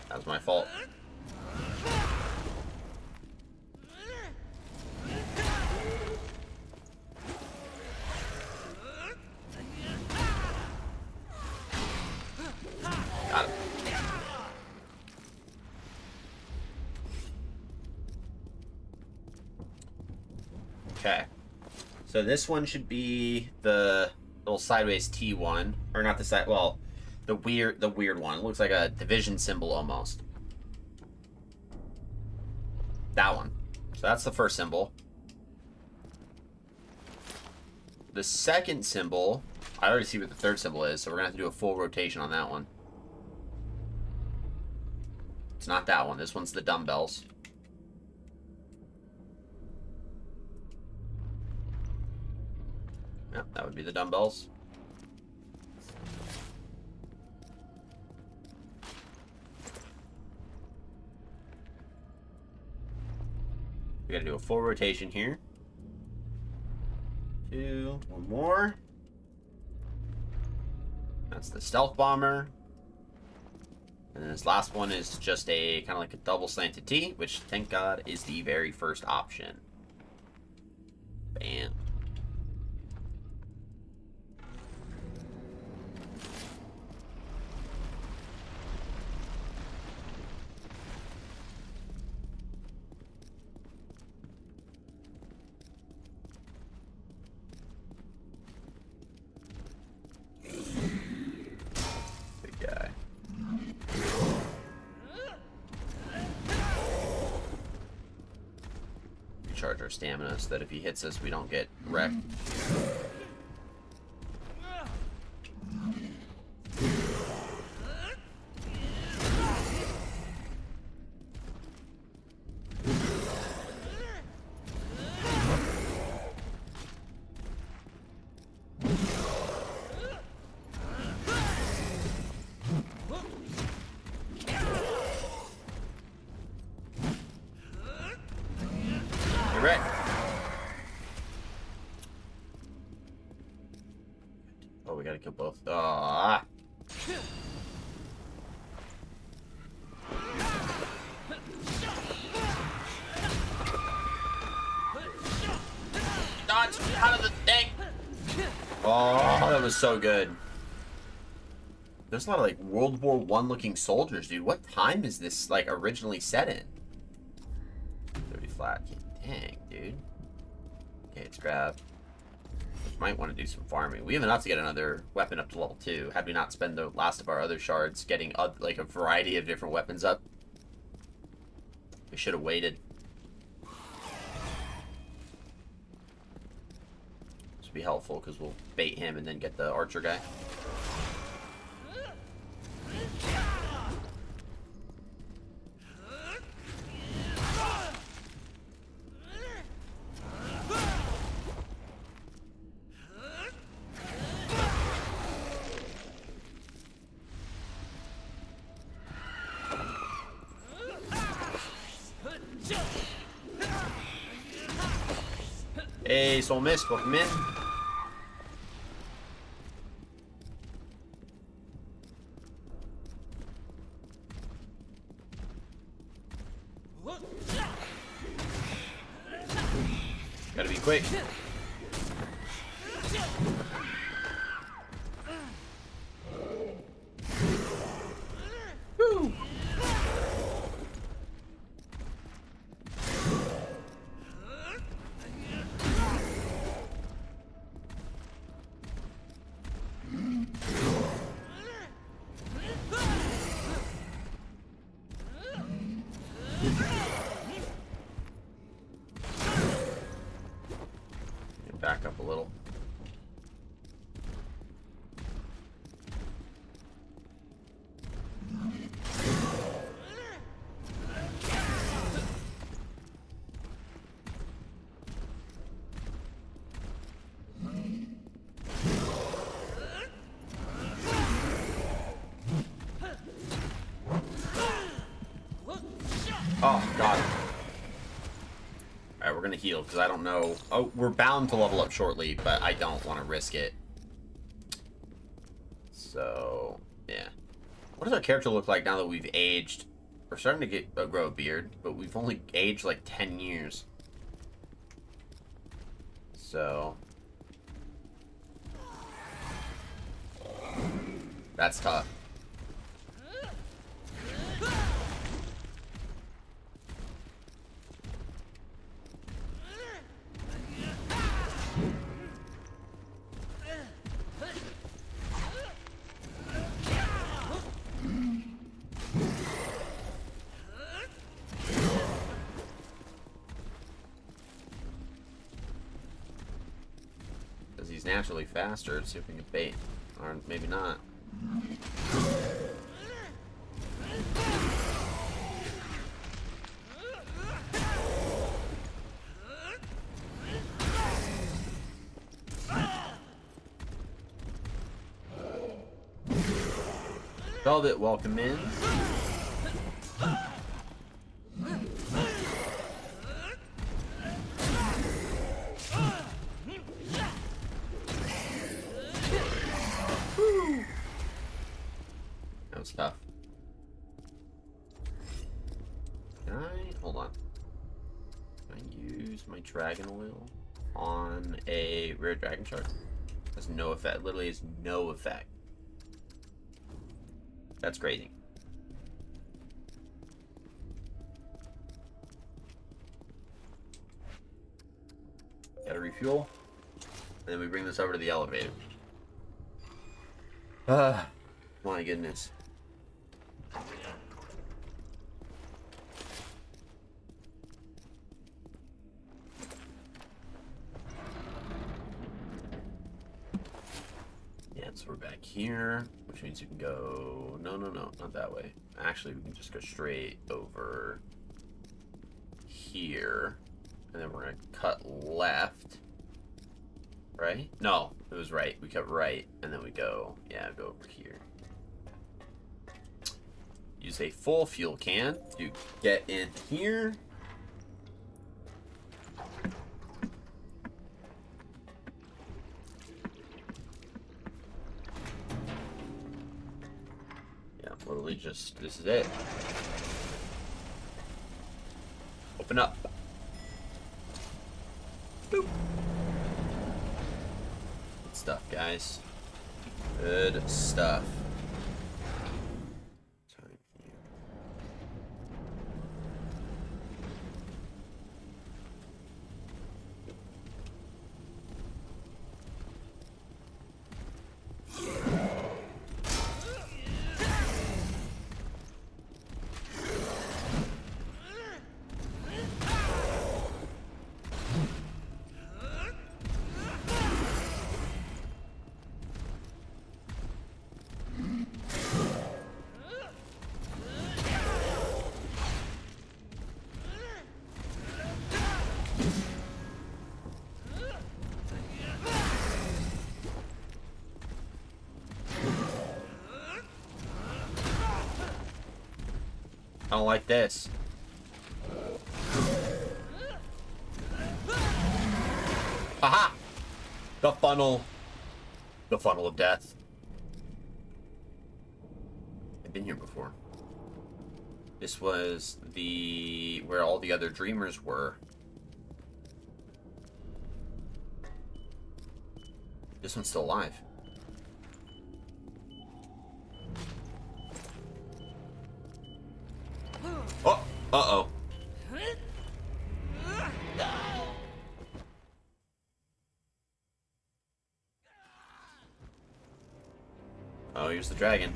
That was my fault. Got him. Okay. So this one should be the little sideways T one. Or not the side, well, the weird one. It looks like a division symbol almost. That one. So that's the first symbol. The second symbol, I already see what the third symbol is, so we're going to have to do a full rotation on that one. It's not that one. This one's the dumbbells. Yep, that would be the dumbbells. We gotta do a full rotation here. 2, one more. That's the stealth bomber. And then this last one is just a kind of like a double slanted T, which thank God is the very first option. Bam. Big guy. Recharge our stamina so that if he hits us, we don't get wrecked. Right. Oh, we gotta kill both. Ah. Dodge out of the thing. Oh, that was so good. There's a lot of like World War I looking soldiers, dude. What time is this like originally set in? 30 flat. Dang, dude. Okay, let's grab. Might want to do some farming. We have enough to get another weapon up to level 2. Had we not spend the last of our other shards getting like a variety of different weapons up. We should have waited. This would be helpful because we'll bait him and then get the archer guy. Hey, Soul Mist, welcome in. Gotta be quick. Woo. Back up a little. Oh, God. Alright, we're gonna heal, because I don't know... Oh, we're bound to level up shortly, but I don't want to risk it. So, yeah. What does our character look like now that we've aged? We're starting to get grow a beard, but we've only aged like 10 years. So... that's tough. Because he's naturally faster. Let's see if we can bait. Or maybe not. Velvet, welcome in. That was tough. Can I... hold on. Can I use my dragon oil on a rare dragon shard? Has no effect. Literally has no effect. That's crazy. Gotta refuel. And then we bring this over to the elevator. My goodness. Yeah, so we're back here, which means you can go... No, not that way. Actually, we can just go straight over here. And then we're going to cut left. Right? No, it was right. We cut right, and then we go... yeah, go over here. Use a full fuel can to get in here. Yeah, literally just, this is it. Open up. Boop. Good stuff, guys. Good stuff. I don't like this. Haha! The funnel. The funnel of death. I've been here before. This was where all the other dreamers were. This one's still alive. Oh! Uh-oh. Oh, here's the dragon.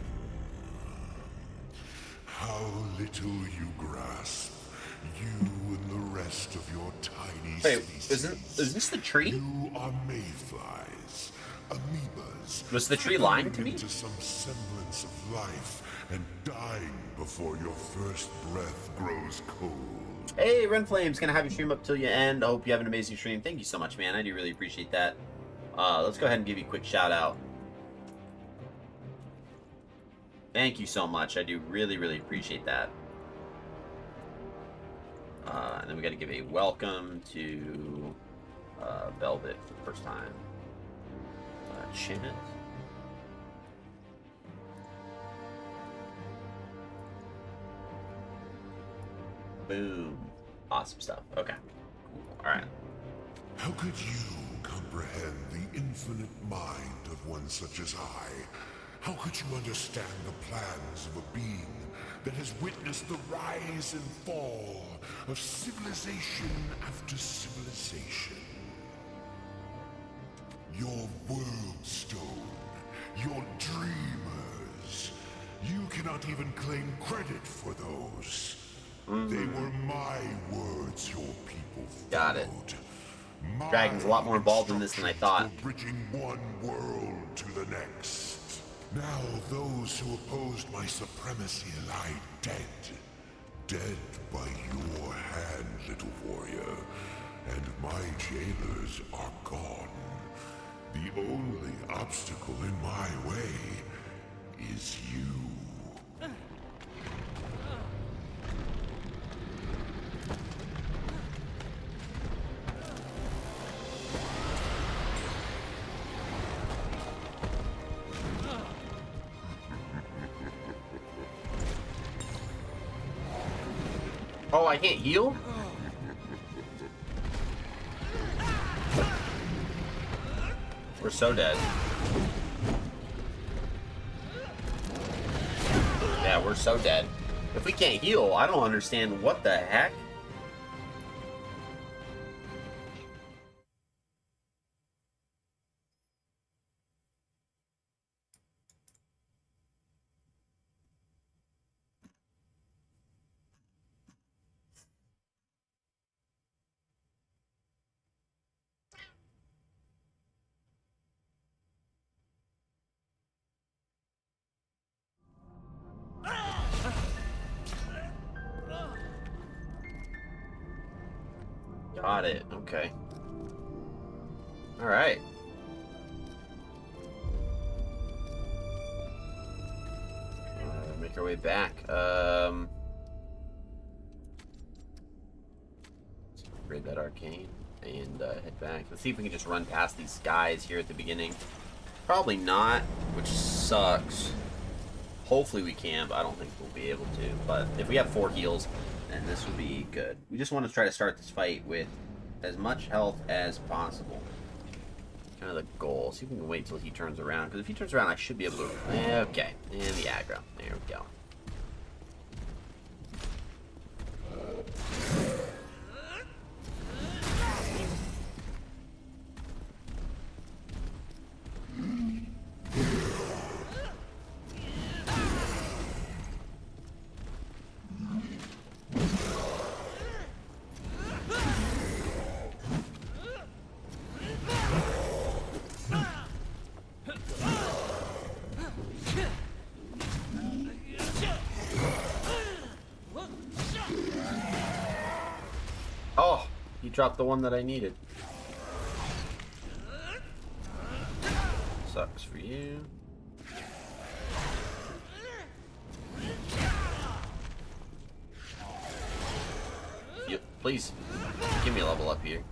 How little you grasp, you and the rest of your tiny Wait, species. is this the tree? You are mayflies, amoebas. Was the tree lying to me? Into some semblance of life and dying before your first breath grows cold. Hey, Ren Flames, gonna have your stream up till you end. I hope you have an amazing stream. Thank you so much, man. I do really appreciate that. Let's go ahead and give you a quick shout out. Thank you so much. I do really, really appreciate that. And then we got to give a welcome to Velvet for the first time. Chant. Boom. Awesome stuff. Okay. Cool. All right. How could you comprehend the infinite mind of one such as I? How could you understand the plans of a being that has witnessed the rise and fall of civilization after civilization? Your world stone, your dreamers. You cannot even claim credit for those. They were my words your people followed. Got it. Dragon's a lot more involved in this than I thought. Bridging one world to the next. Now those who opposed my supremacy lie dead. Dead by your hand, little warrior. And my jailers are gone. The only obstacle in my way is you. Oh, I can't heal? We're so dead. Yeah, we're so dead. If we can't heal, I don't understand what the heck. Got it. Okay. All right. Make our way back. Let's upgrade that arcane and head back. Let's see if we can just run past these guys here at the beginning. Probably not, which sucks. Hopefully we can, but I don't think we'll be able to. But if we have 4 heals, then this will be good. We just want to try to start this fight with as much health as possible. Kind of the goal. See if we can wait till he turns around. Because if he turns around, I should be able to... Okay. And the aggro. There we go. Oh, he dropped the one that I needed. Sucks for you. Yep, please, give me a level up here.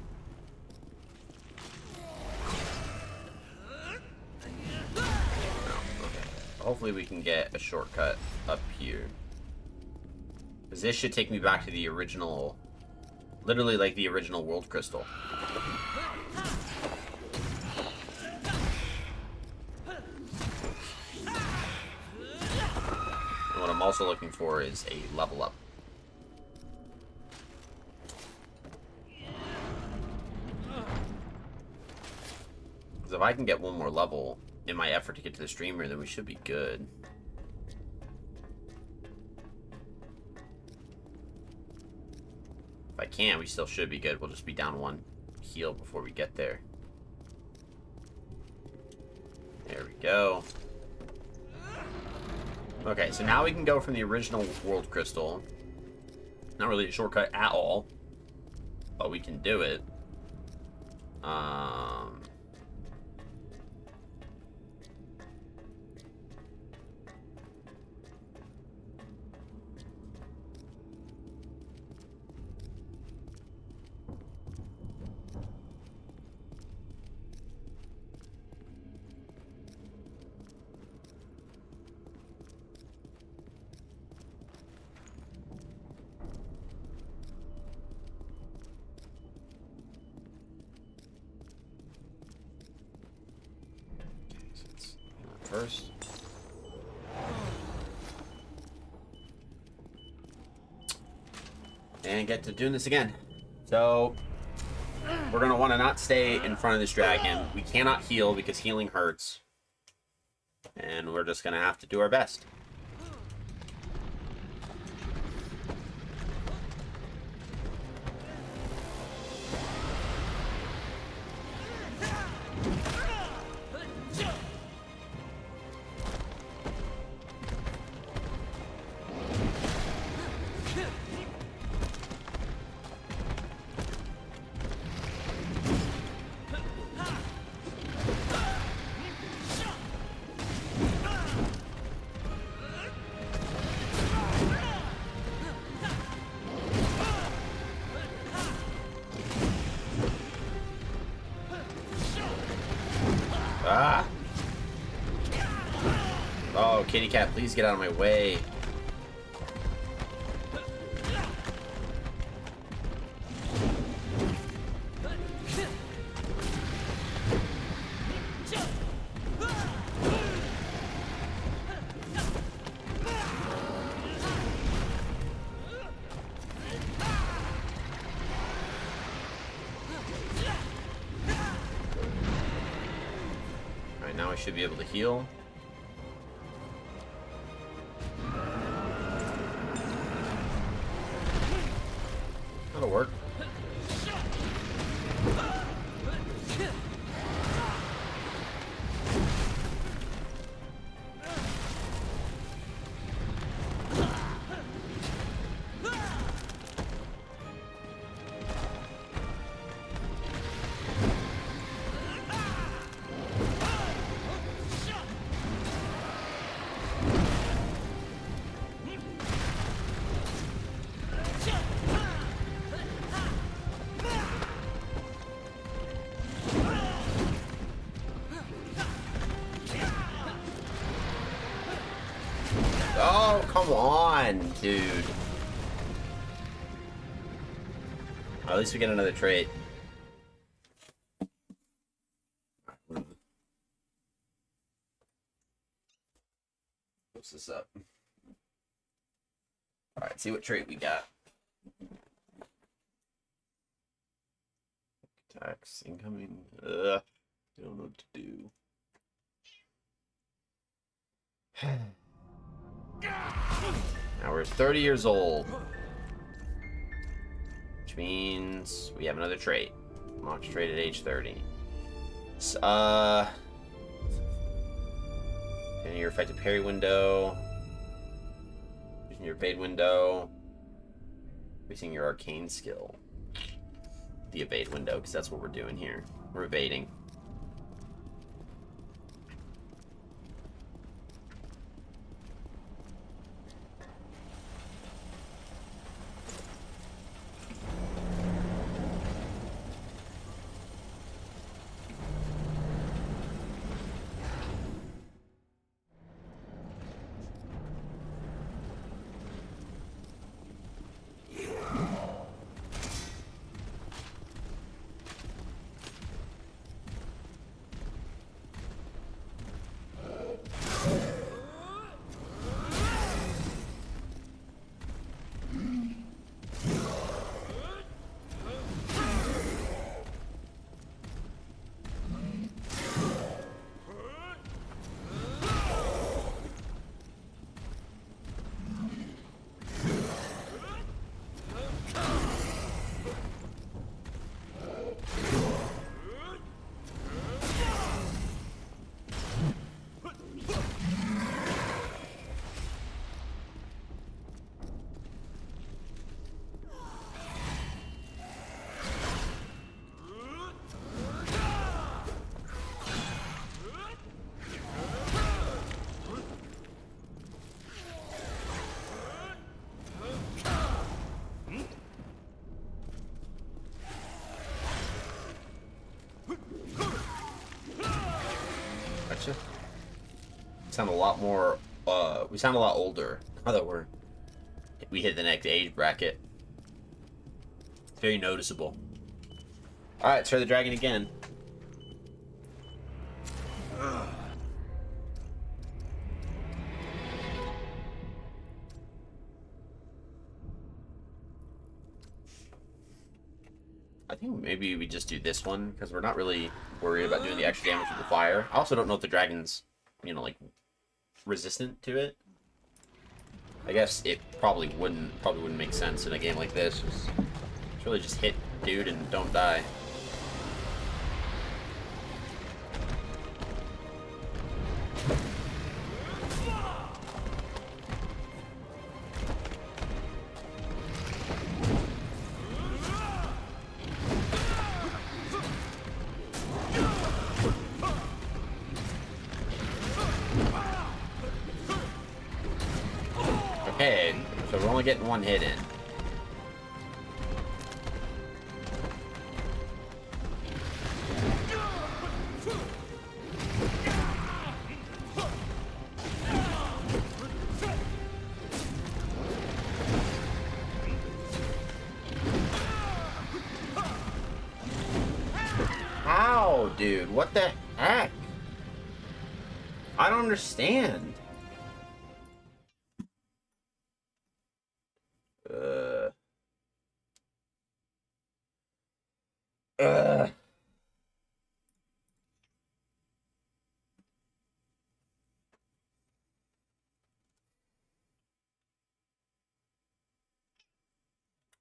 hopefully we can get a shortcut up here. Because this should take me back to the original... Literally like the original World Crystal. And what I'm also looking for is a level up. Because if I can get one more level in my effort to get to the streamer, then we should be good. If I can, we still should be good. We'll just be down one heal before we get there. There we go. Okay, so now we can go from the original World Crystal. Not really a shortcut at all, but we can do it. First. And get to doing this again. So, we're going to want to not stay in front of this dragon. We cannot heal because healing hurts. And we're just going to have to do our best. Ah! Oh, kitty cat, please get out of my way. Now I should be able to heal. That'll work. Oh, come on, dude. At least we get another trait. Close this up. Alright, see what trait we got. Attacks incoming. I don't know what to do. Now we're 30 years old. Which means we have another trait. Unlocks trait at age 30. In your effective parry window. Using your evade window. Using your arcane skill. The evade window, because that's what we're doing here. We're evading. sound a lot more, we sound a lot older now that we hit the next age bracket. It's very noticeable. Alright, let's try the dragon again. I think maybe we just do this one, because we're not really worried about doing the extra damage with the fire. I also don't know if the dragon's, you know, like, resistant to it. I guess it probably wouldn't make sense in a game like this. It's really just hit dude and don't die. Okay, so we're only getting one hit in. How, dude? What the heck? I don't understand. Uh.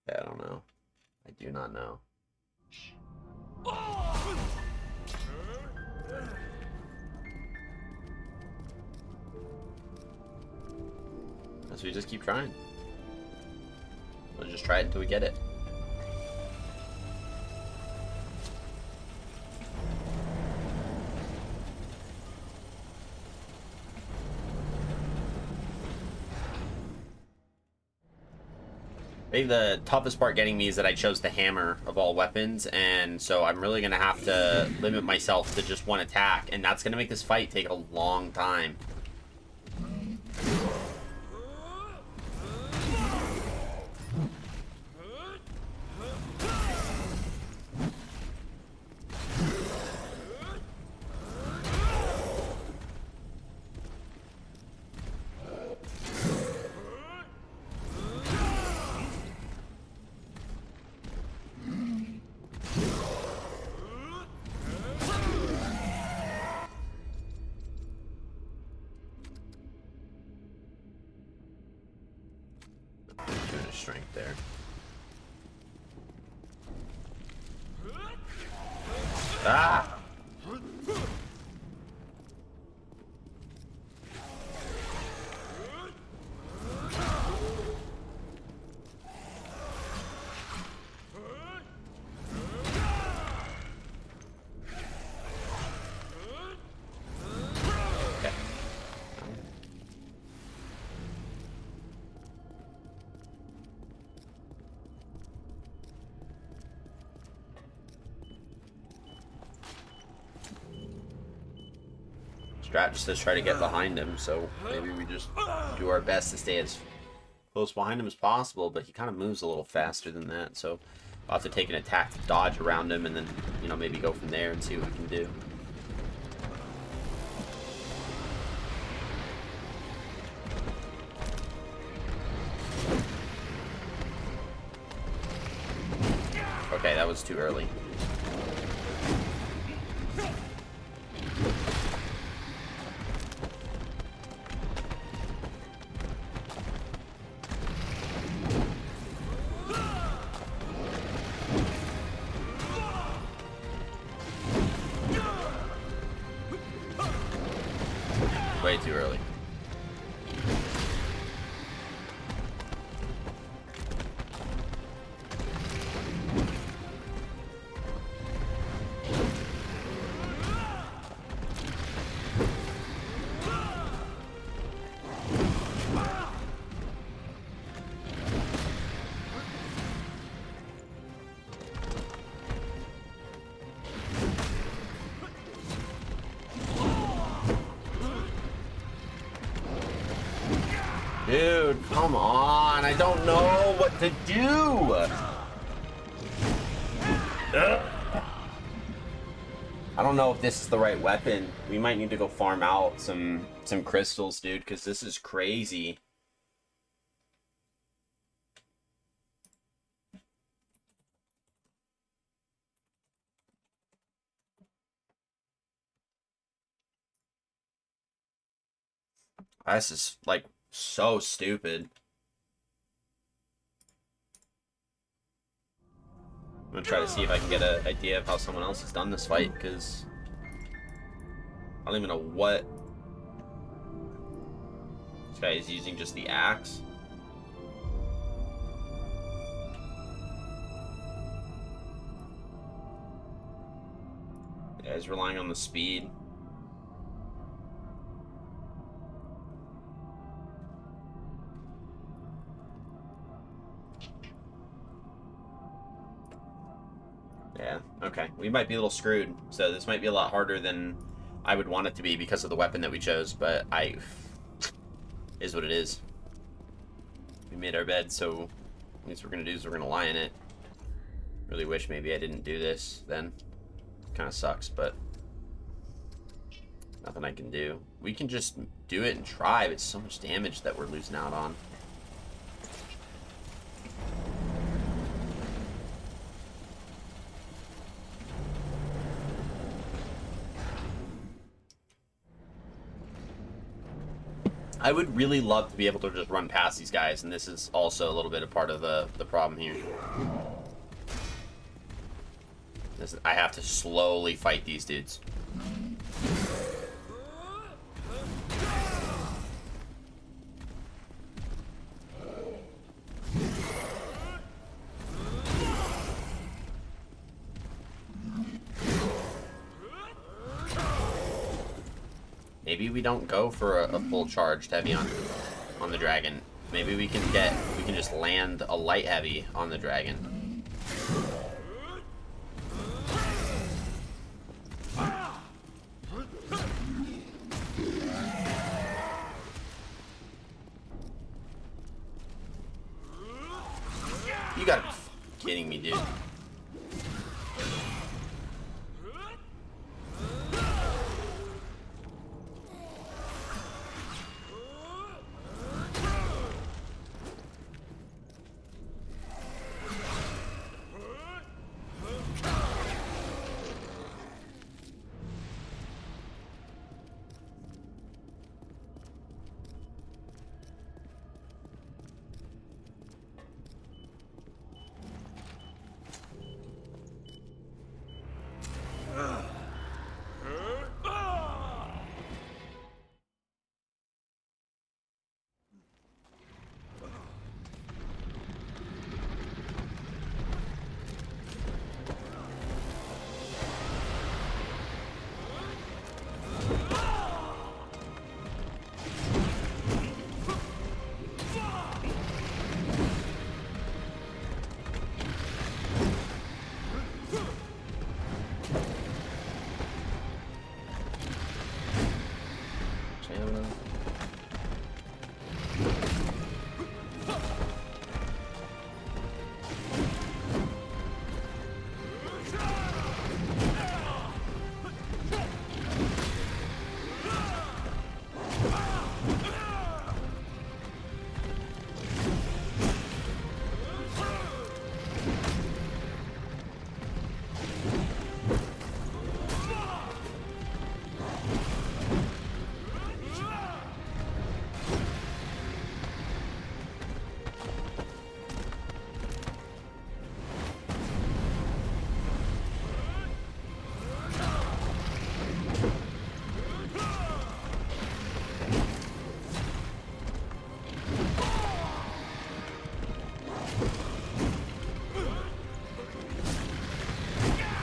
I don't know. I do not know. So we just keep trying. We'll just try it until we get it. I think the toughest part getting me is that I chose the hammer of all weapons, and so I'm really going to have to limit myself to just one attack, and that's going to make this fight take a long time. Strength there. Ah! Strat just says try to get behind him, so maybe we just do our best to stay as close behind him as possible, but he kind of moves a little faster than that, so we'll have to take an attack to dodge around him and then, you know, maybe go from there and see what we can do. Okay, that was too early. Way too early. Dude, come on. I don't know what to do. Ugh. I don't know if this is the right weapon. We might need to go farm out some crystals, dude, because this is crazy. This is, like, so stupid. I'm gonna try to see if I can get an idea of how someone else has done this fight, because I don't even know what this guy is using. Just the axe. Yeah, he's relying on the speed. Yeah, okay. We might be a little screwed, so this might be a lot harder than I would want it to be because of the weapon that we chose, but is what it is. We made our bed, so at least what we're gonna do is we're gonna lie in it. Really wish maybe I didn't do this then. Kind of sucks, but nothing I can do. We can just do it and try, but it's so much damage that we're losing out on. I would really love to be able to just run past these guys, and this is also a little bit a part of the problem here. I have to slowly fight these dudes. Maybe we don't go for a full charged heavy on the dragon. Maybe we can just land a light heavy on the dragon. You gotta be kidding me, dude.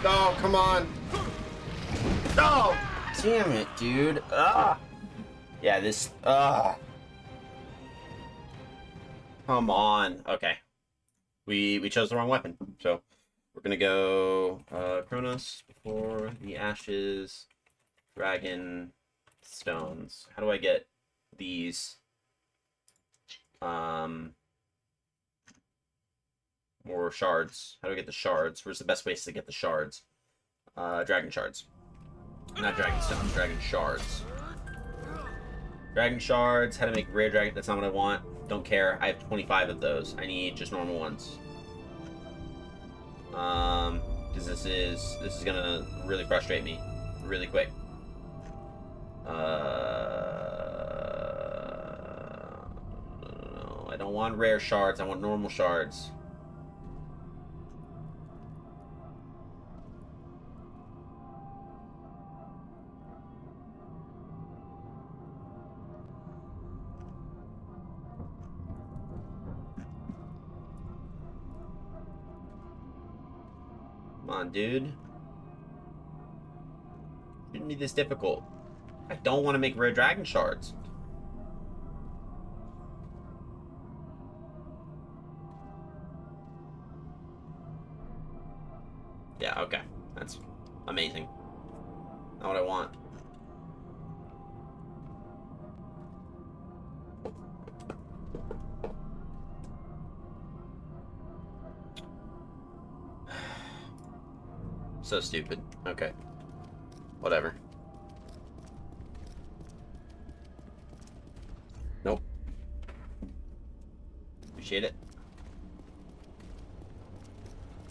Oh, come on. Oh, damn it, dude. Ah. Yeah, this... Come on. Okay. We chose the wrong weapon. So, we're gonna go Chronos before the ashes, dragon, stones. How do I get these? More shards. How do we get the shards? Where's the best place to get the shards? Dragon shards. Not dragon stones, dragon shards. Dragon shards, how to make rare dragon, that's not what I want. Don't care, I have 25 of those. I need just normal ones. Because this is gonna really frustrate me really quick. No, I don't want rare shards, I want normal shards. Come on, dude. Shouldn't be this difficult. I don't want to make rare dragon shards. Yeah, okay. That's amazing. Not what I want. So stupid. Okay. Whatever. Nope. Appreciate it.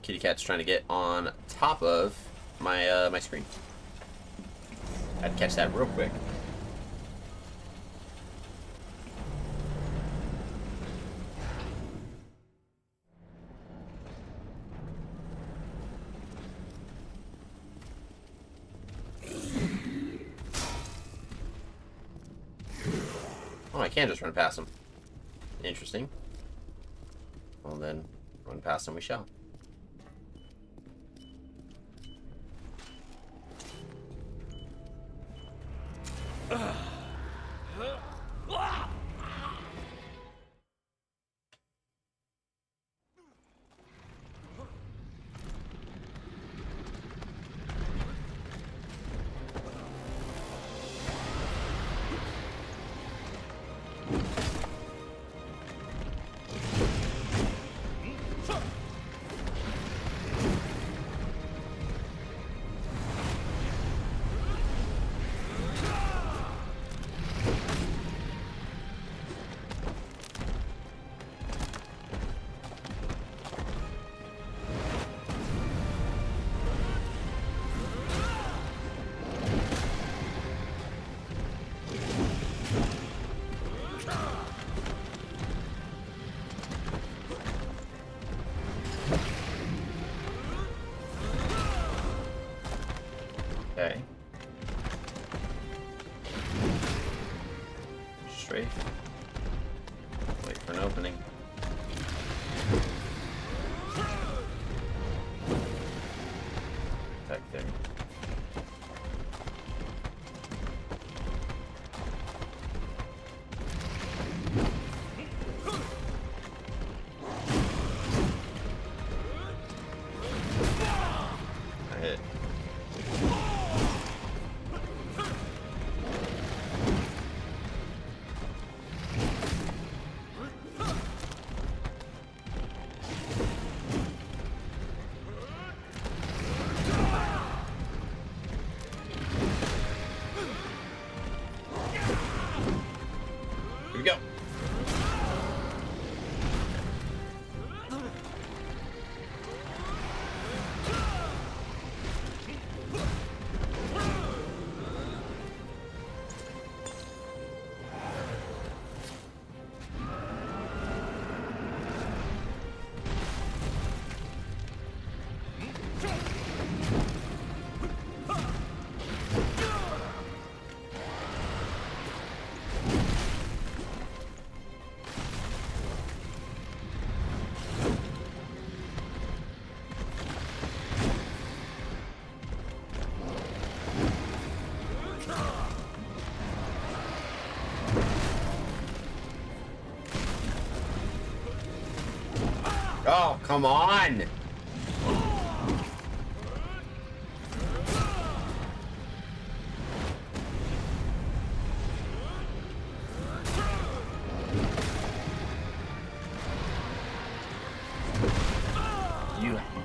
Kitty cat's trying to get on top of my my screen. I'd catch that real quick. Oh, I can just run past him. Interesting. Well then, run past him we shall. Okay. Strafe. Wait for an opening. Attack there. I hit. Here we go. Oh, come on!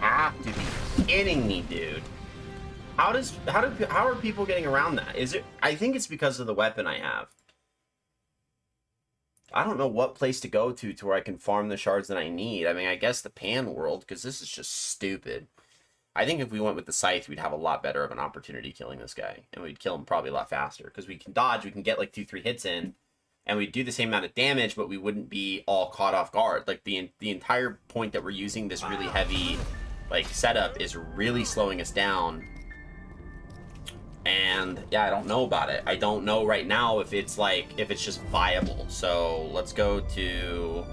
have to be kidding me, dude. How are people getting around that? Is it? I think it's because of the weapon I have. I don't know what place to go to where I can farm the shards that I need. I mean, I guess the pan world, because this is just stupid. I think if we went with the scythe, we'd have a lot better of an opportunity killing this guy. And we'd kill him probably a lot faster. Because we can dodge, we can get like 2-3 hits in. And we'd do the same amount of damage, but we wouldn't be all caught off guard. Like, the entire point that we're using this really heavy, like, setup is really slowing us down. And, yeah, I don't know about it. I don't know right now if it's, like, if it's just viable. So, let's go to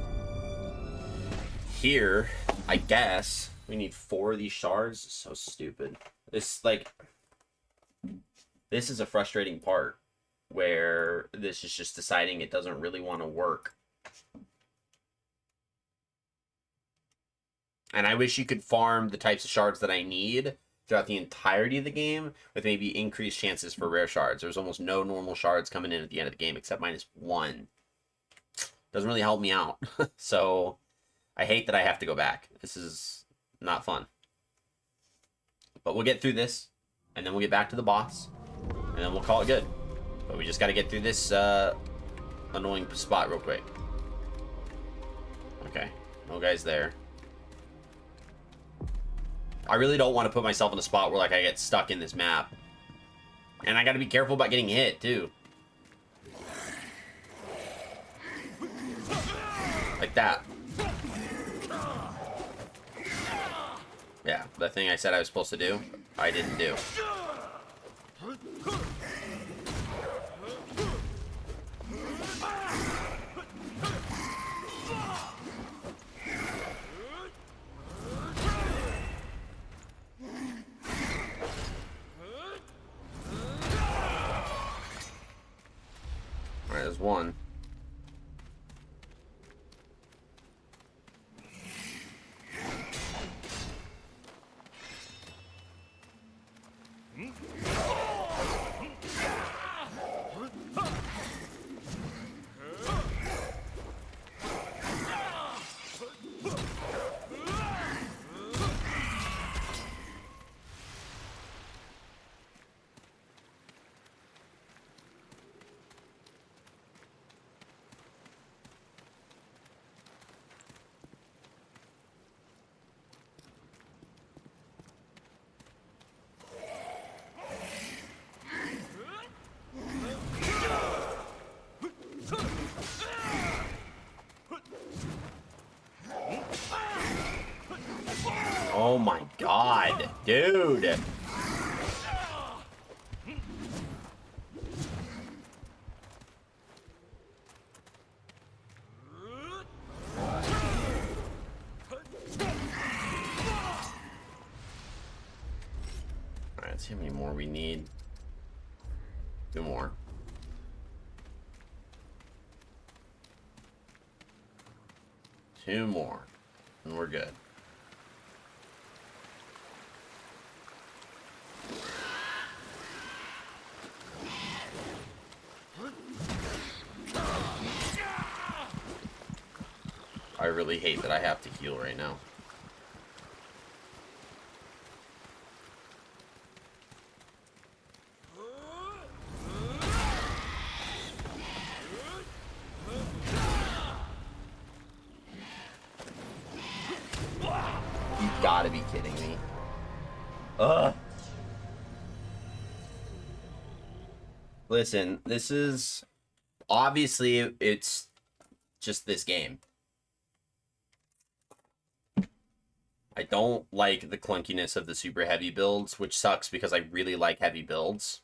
here, I guess. We need 4 of these shards. So stupid. This, like, this is a frustrating part where this is just deciding it doesn't really want to work. And I wish you could farm the types of shards that I need throughout the entirety of the game with maybe increased chances for rare shards. There's almost no normal shards coming in at the end of the game except -1. Doesn't really help me out. So I hate that I have to go back. This is not fun. But we'll get through this, and then we'll get back to the boss, and then we'll call it good. But we just got to get through this annoying spot real quick. Okay. No guys there. I really don't want to put myself in a spot where, like, I get stuck in this map. And I got to be careful about getting hit, too. Like that. Yeah, the thing I said I was supposed to do, I didn't do. Alright, there's one. Oh my god, dude. Alright, let's see how many more we need. 2 more. Two more. And we're good. I really hate that I have to heal right now. You gotta be kidding me. Ugh. Listen, this is... Obviously, it's just this game. I don't like the clunkiness of the super heavy builds, which sucks because I really like heavy builds.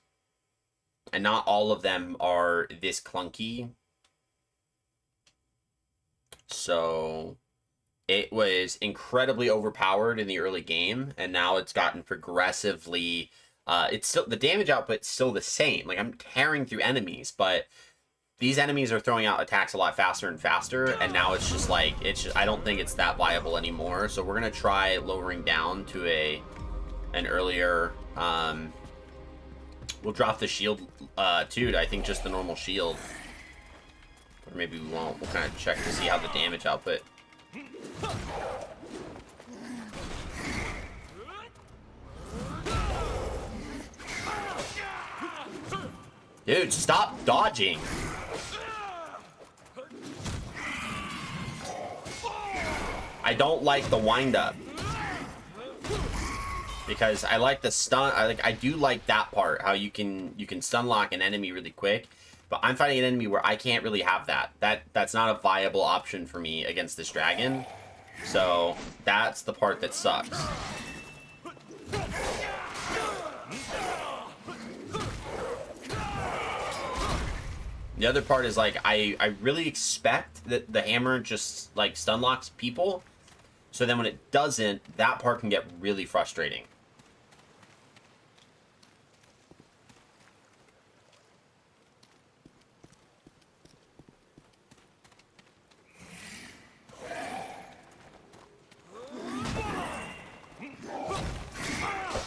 And not all of them are this clunky. So it was incredibly overpowered in the early game, and now it's gotten progressively it's still, the damage output's still the same. Like, I'm tearing through enemies, but these enemies are throwing out attacks a lot faster and faster, and now it's just like, I don't think it's that viable anymore. So we're gonna try lowering down to an earlier, we'll drop the shield too, I think just the normal shield. Or maybe we won't. We'll kind of check to see how the damage output. Dude, stop dodging. I don't like the wind-up. Because I like the stun. I do like that part, how you can stun lock an enemy really quick. But I'm fighting an enemy where I can't really have that. That's not a viable option for me against this dragon. So that's the part that sucks. The other part is like I really expect that the hammer just like stun locks people. So then when it doesn't, that part can get really frustrating.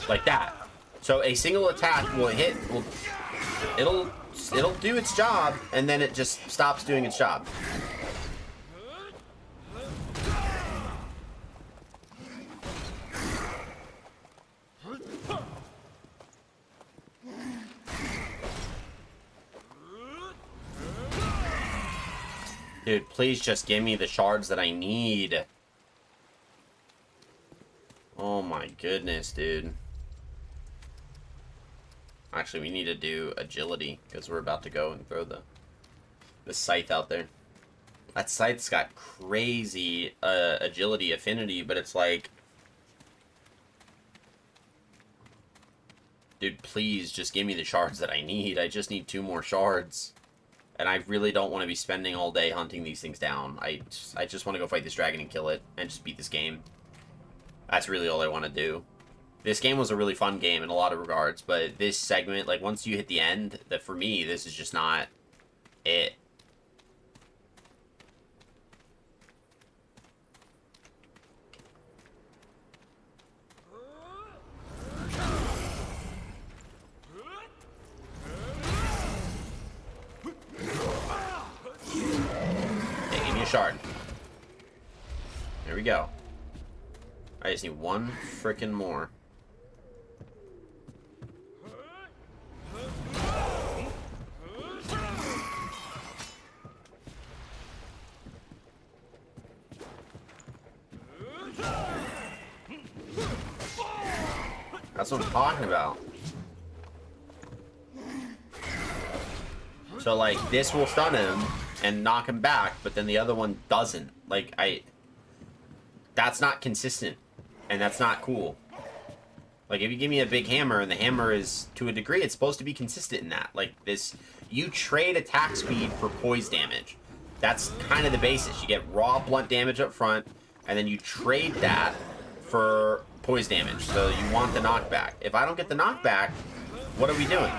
Like that. So a single attack will hit, it'll do its job, and then it just stops doing its job. Dude, please just give me the shards that I need. Oh my goodness, dude. Actually, we need to do agility, because we're about to go and throw the scythe out there. That scythe's got crazy agility affinity, but it's like... Dude, please just give me the shards that I need. I just need 2 more shards. And I really don't want to be spending all day hunting these things down. I just want to go fight this dragon and kill it, and just beat this game. That's really all I want to do. This game was a really fun game in a lot of regards, but this segment, like, once you hit the end, that for me, this is just not it. Okay, give me a shard. There we go. I just need 1 frickin' more. That's what I'm talking about. So, like, this will stun him and knock him back, but then the other one doesn't. Like, that's not consistent, and that's not cool. Like, if you give me a big hammer, and the hammer is, to a degree, it's supposed to be consistent in that. Like, this, you trade attack speed for poise damage. That's kind of the basis. You get raw blunt damage up front, and then you trade that for poise damage. So you want the knockback. If I don't get the knockback, what are we doing?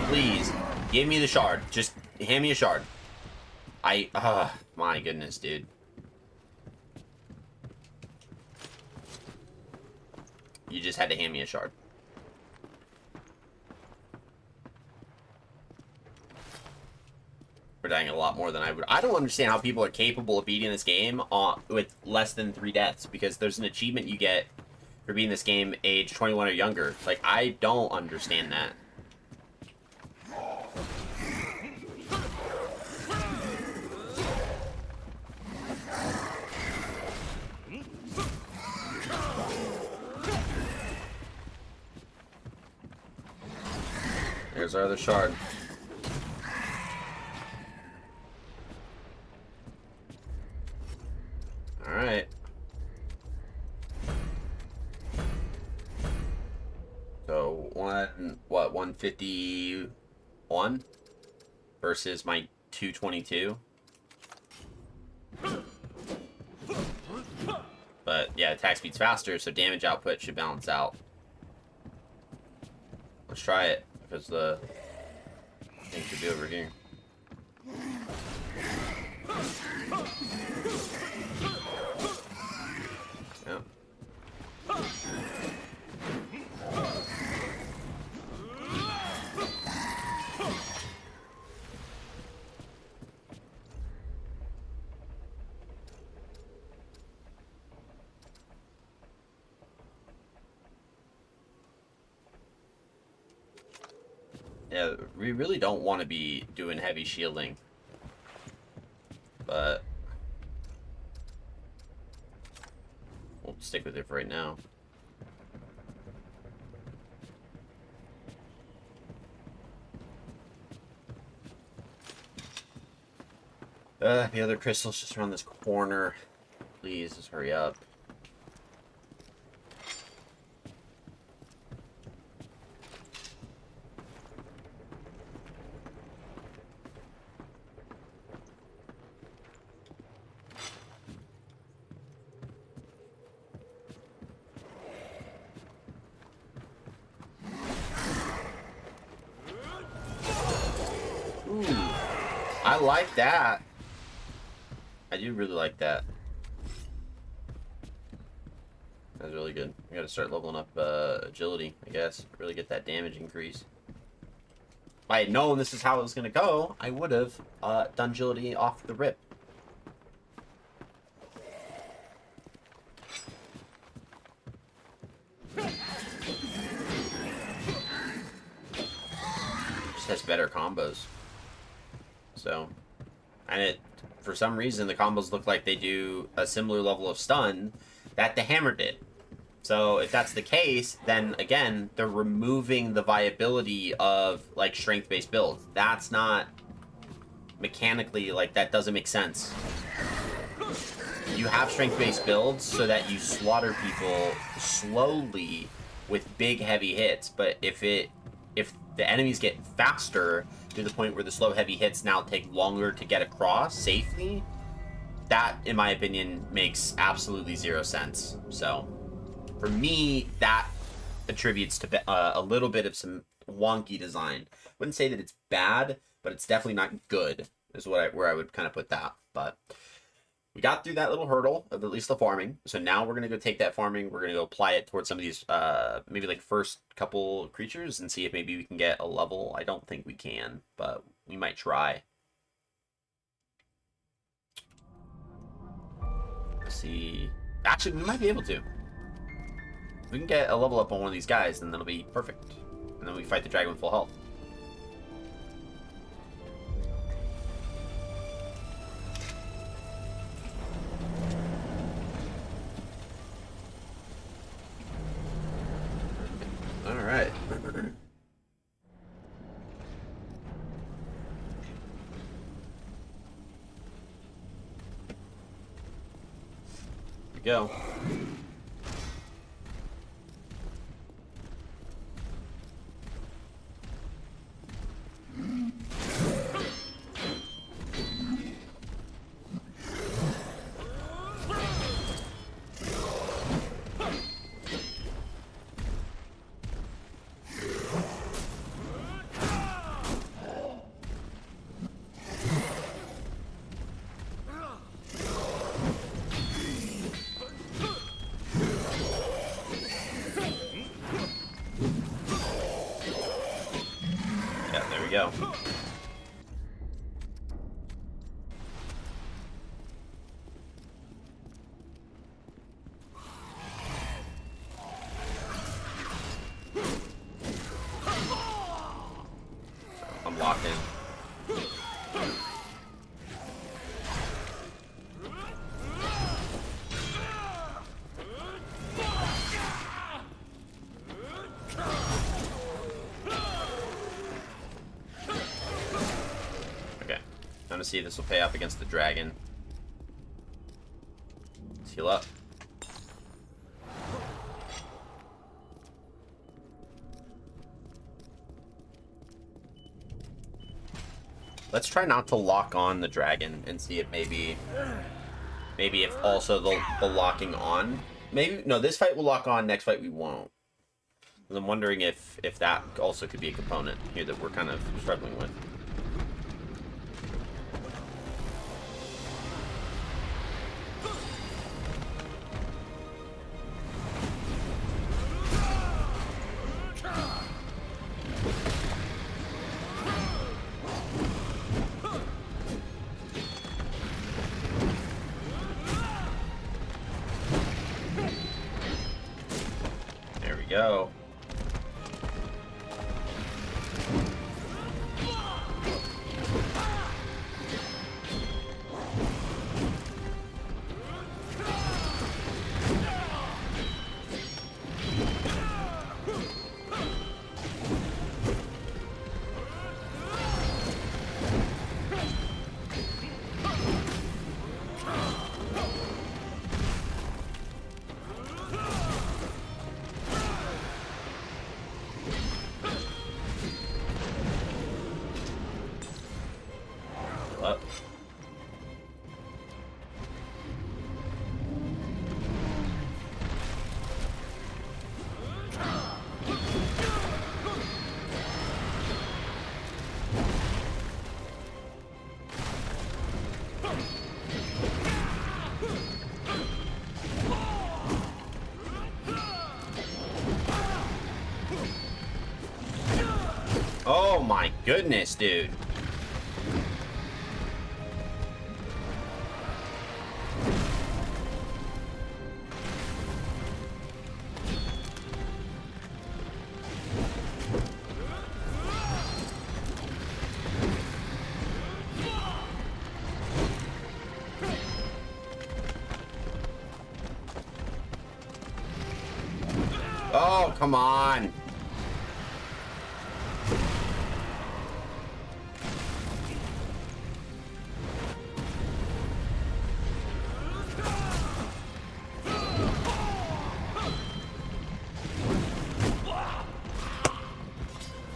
Please, give me the shard. Just hand me a shard. My goodness, dude. You just had to hand me a shard. We're dying a lot more than I would. I don't understand how people are capable of beating this game with less than 3 deaths, because there's an achievement you get for beating this game age 21 or younger. Like, I don't understand that. There's our other shard. Alright. So, 151 versus my 222. But, yeah, attack speed's faster, so damage output should balance out. Let's try it, because the thing should be over here. Yeah. Yeah, we really don't want to be doing heavy shielding. But we'll stick with it for right now. The other crystal's just around this corner. Please, just hurry up. Ooh, I like that. I do really like that. That's really good. I gotta start leveling up agility, I guess. Really get that damage increase. If I had known this is how it was gonna go, I would have done agility off the rip. Just has better combos. So, and it, for some reason, the combos look like they do a similar level of stun that the hammer did. So if that's the case, then again, they're removing the viability of like strength-based builds. That's not mechanically, like, that doesn't make sense. You have strength-based builds so that you slaughter people slowly with big heavy hits, but if the enemies get faster to the point where the slow heavy hits now take longer to get across safely, that, in my opinion, makes absolutely zero sense. So for me, that attributes to a little bit of some wonky design. Wouldn't say that it's bad, but it's definitely not good, is where I would kind of put that. But we got through that little hurdle of at least the farming. So now we're going to go take that farming. We're going to go apply it towards some of these, maybe like first couple creatures and see if maybe we can get a level. I don't think we can, but we might try. Let's see. Actually, we might be able to. If we can get a level up on one of these guys, then that'll be perfect. And then we fight the dragon with full health. Alright. Here we go. Go. I'm locked in. To see if this will pay off against the dragon. Let's heal up. Let's try not to lock on the dragon and see if maybe if also the locking on. Maybe no, this fight will lock on, next fight we won't. I'm wondering if that also could be a component here that we're kind of struggling with. Go. goodness, dude. Oh, come on.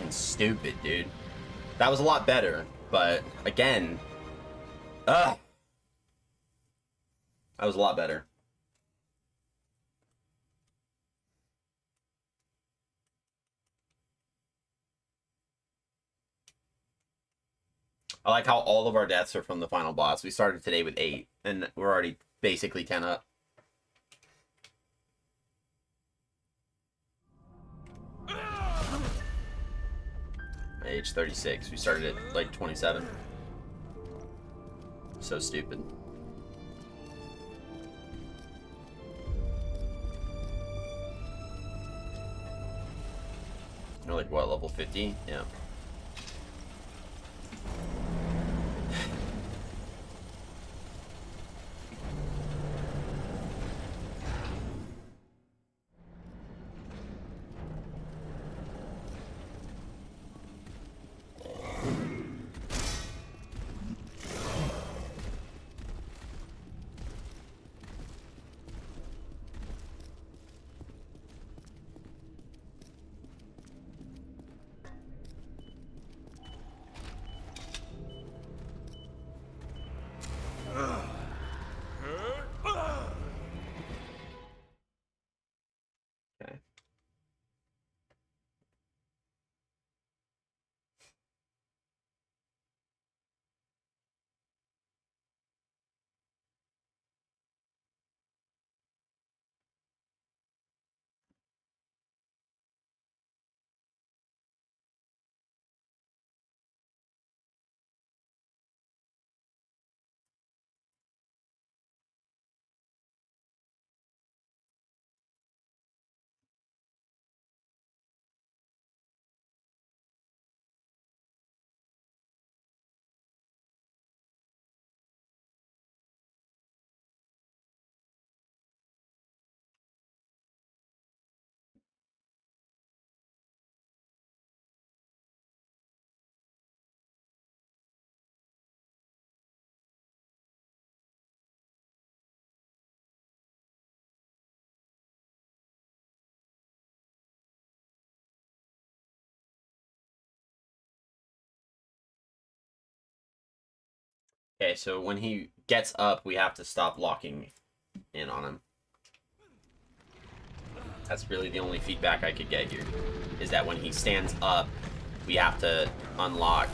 Stupid, dude. That was a lot better, but again, that was a lot better. I like how all of our deaths are from the final boss. We started today with 8, and we're already basically 10 up. Age 36. We started at like 27. So stupid. You're like, what, level 50? Yeah. Okay. Okay, so when he gets up, we have to stop locking in on him. That's really the only feedback I could get here. Is that when he stands up, we have to unlock.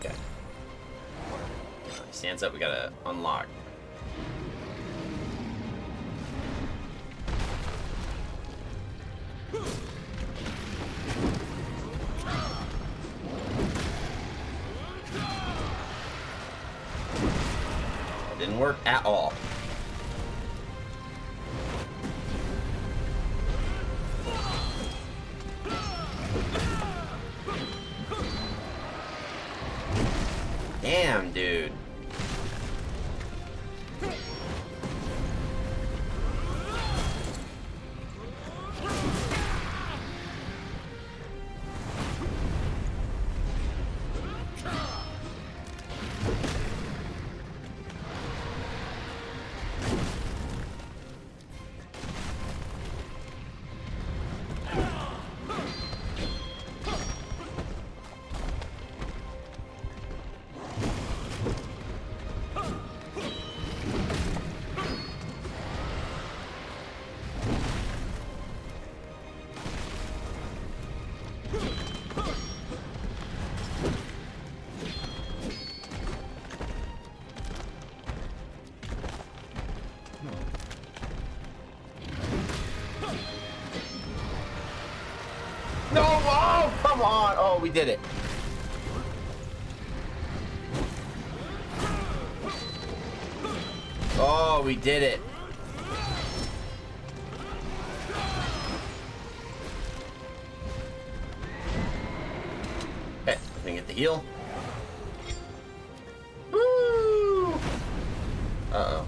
Okay. He stands up, we gotta unlock. Didn't work at all. Damn, dude. No! Oh, come on! Oh, we did it. Oh, we did it. Okay, I can get the heal. Woo! Uh-oh. Uh-oh.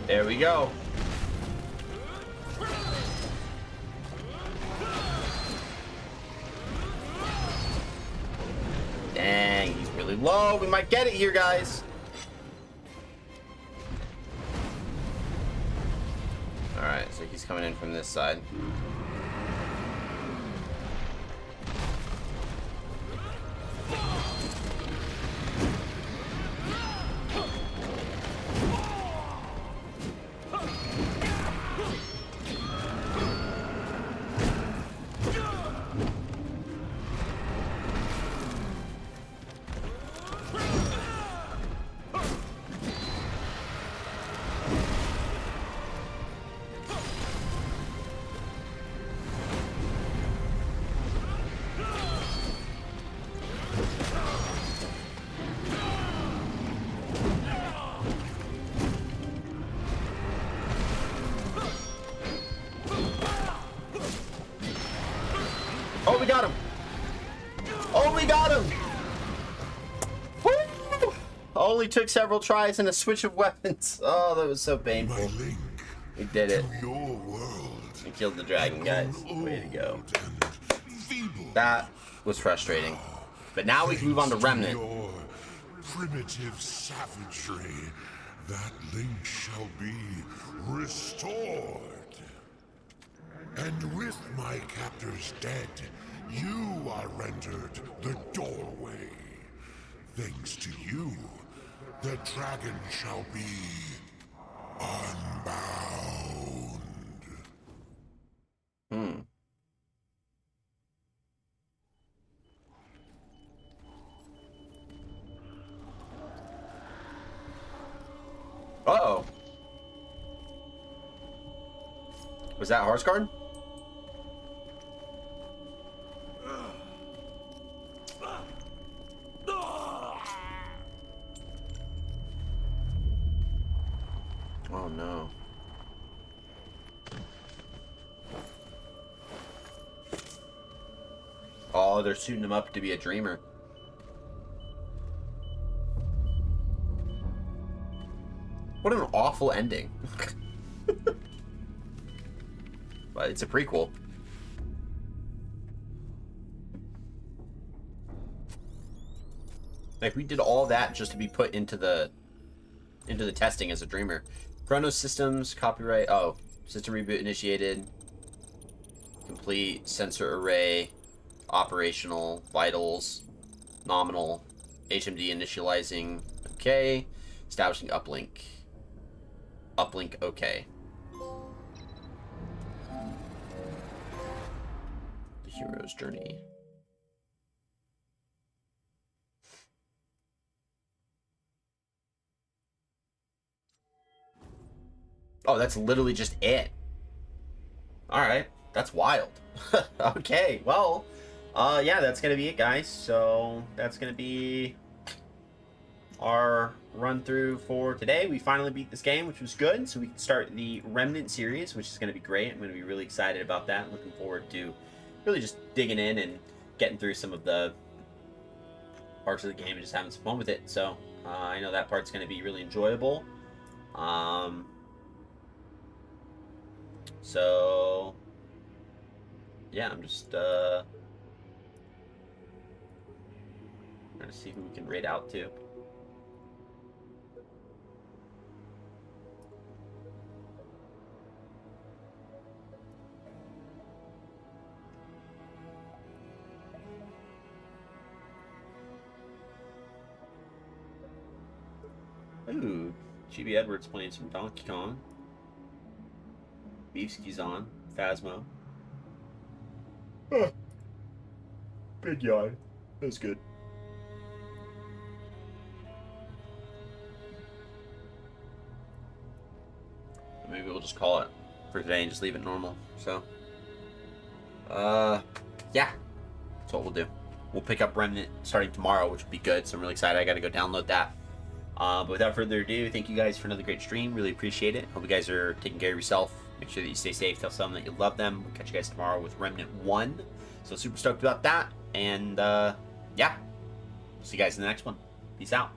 There we go. Dang, he's really low. We might get it here, guys. Alright, so he's coming in from this side. Oh, we got him! Oh, we got him! Woo! Only took several tries and a switch of weapons. Oh, that was so painful. My link We did it. to your world. We killed the dragon, guys. Way to go. Feeble. That was frustrating. But now we can move on to Remnant. Your primitive savagery, that link shall be restored. And with my captors dead, you are rendered the doorway. Thanks to you, the dragon shall be unbound. Uh-oh. Was that Harsguard? Oh no. Oh, they're suiting him up to be a dreamer. What an awful ending. But it's a prequel. Like, we did all that just to be put into the testing as a dreamer. Chronos systems, copyright. Oh, system reboot initiated. Complete sensor array, operational, vitals, nominal, HMD initializing. Okay. Establishing uplink. Uplink, okay. The hero's journey. Oh, that's literally just it. Alright. That's wild. Okay, well, yeah, that's gonna be it, guys. So, that's gonna be our run through for today. We finally beat this game, which was good, so we can start the Remnant series, which is going to be great. I'm going to be really excited about that. Looking forward to really just digging in and getting through some of the parts of the game and just having some fun with it. So I know that part's going to be really enjoyable. So yeah, I'm just trying to see who we can raid out to. Ooh, GB Edwards playing some Donkey Kong. Beefsky's on. Phasmo. Big yawn. That was good. Maybe we'll just call it for today and just leave it normal. So, yeah, that's what we'll do. We'll pick up Remnant starting tomorrow, which will be good. So I'm really excited. I got to go download that. But without further ado, thank you guys for another great stream. Really appreciate it. Hope you guys are taking care of yourself. Make sure that you stay safe. Tell someone that you love them. We'll catch you guys tomorrow with Remnant 1. So super stoked about that. And yeah, see you guys in the next one. Peace out.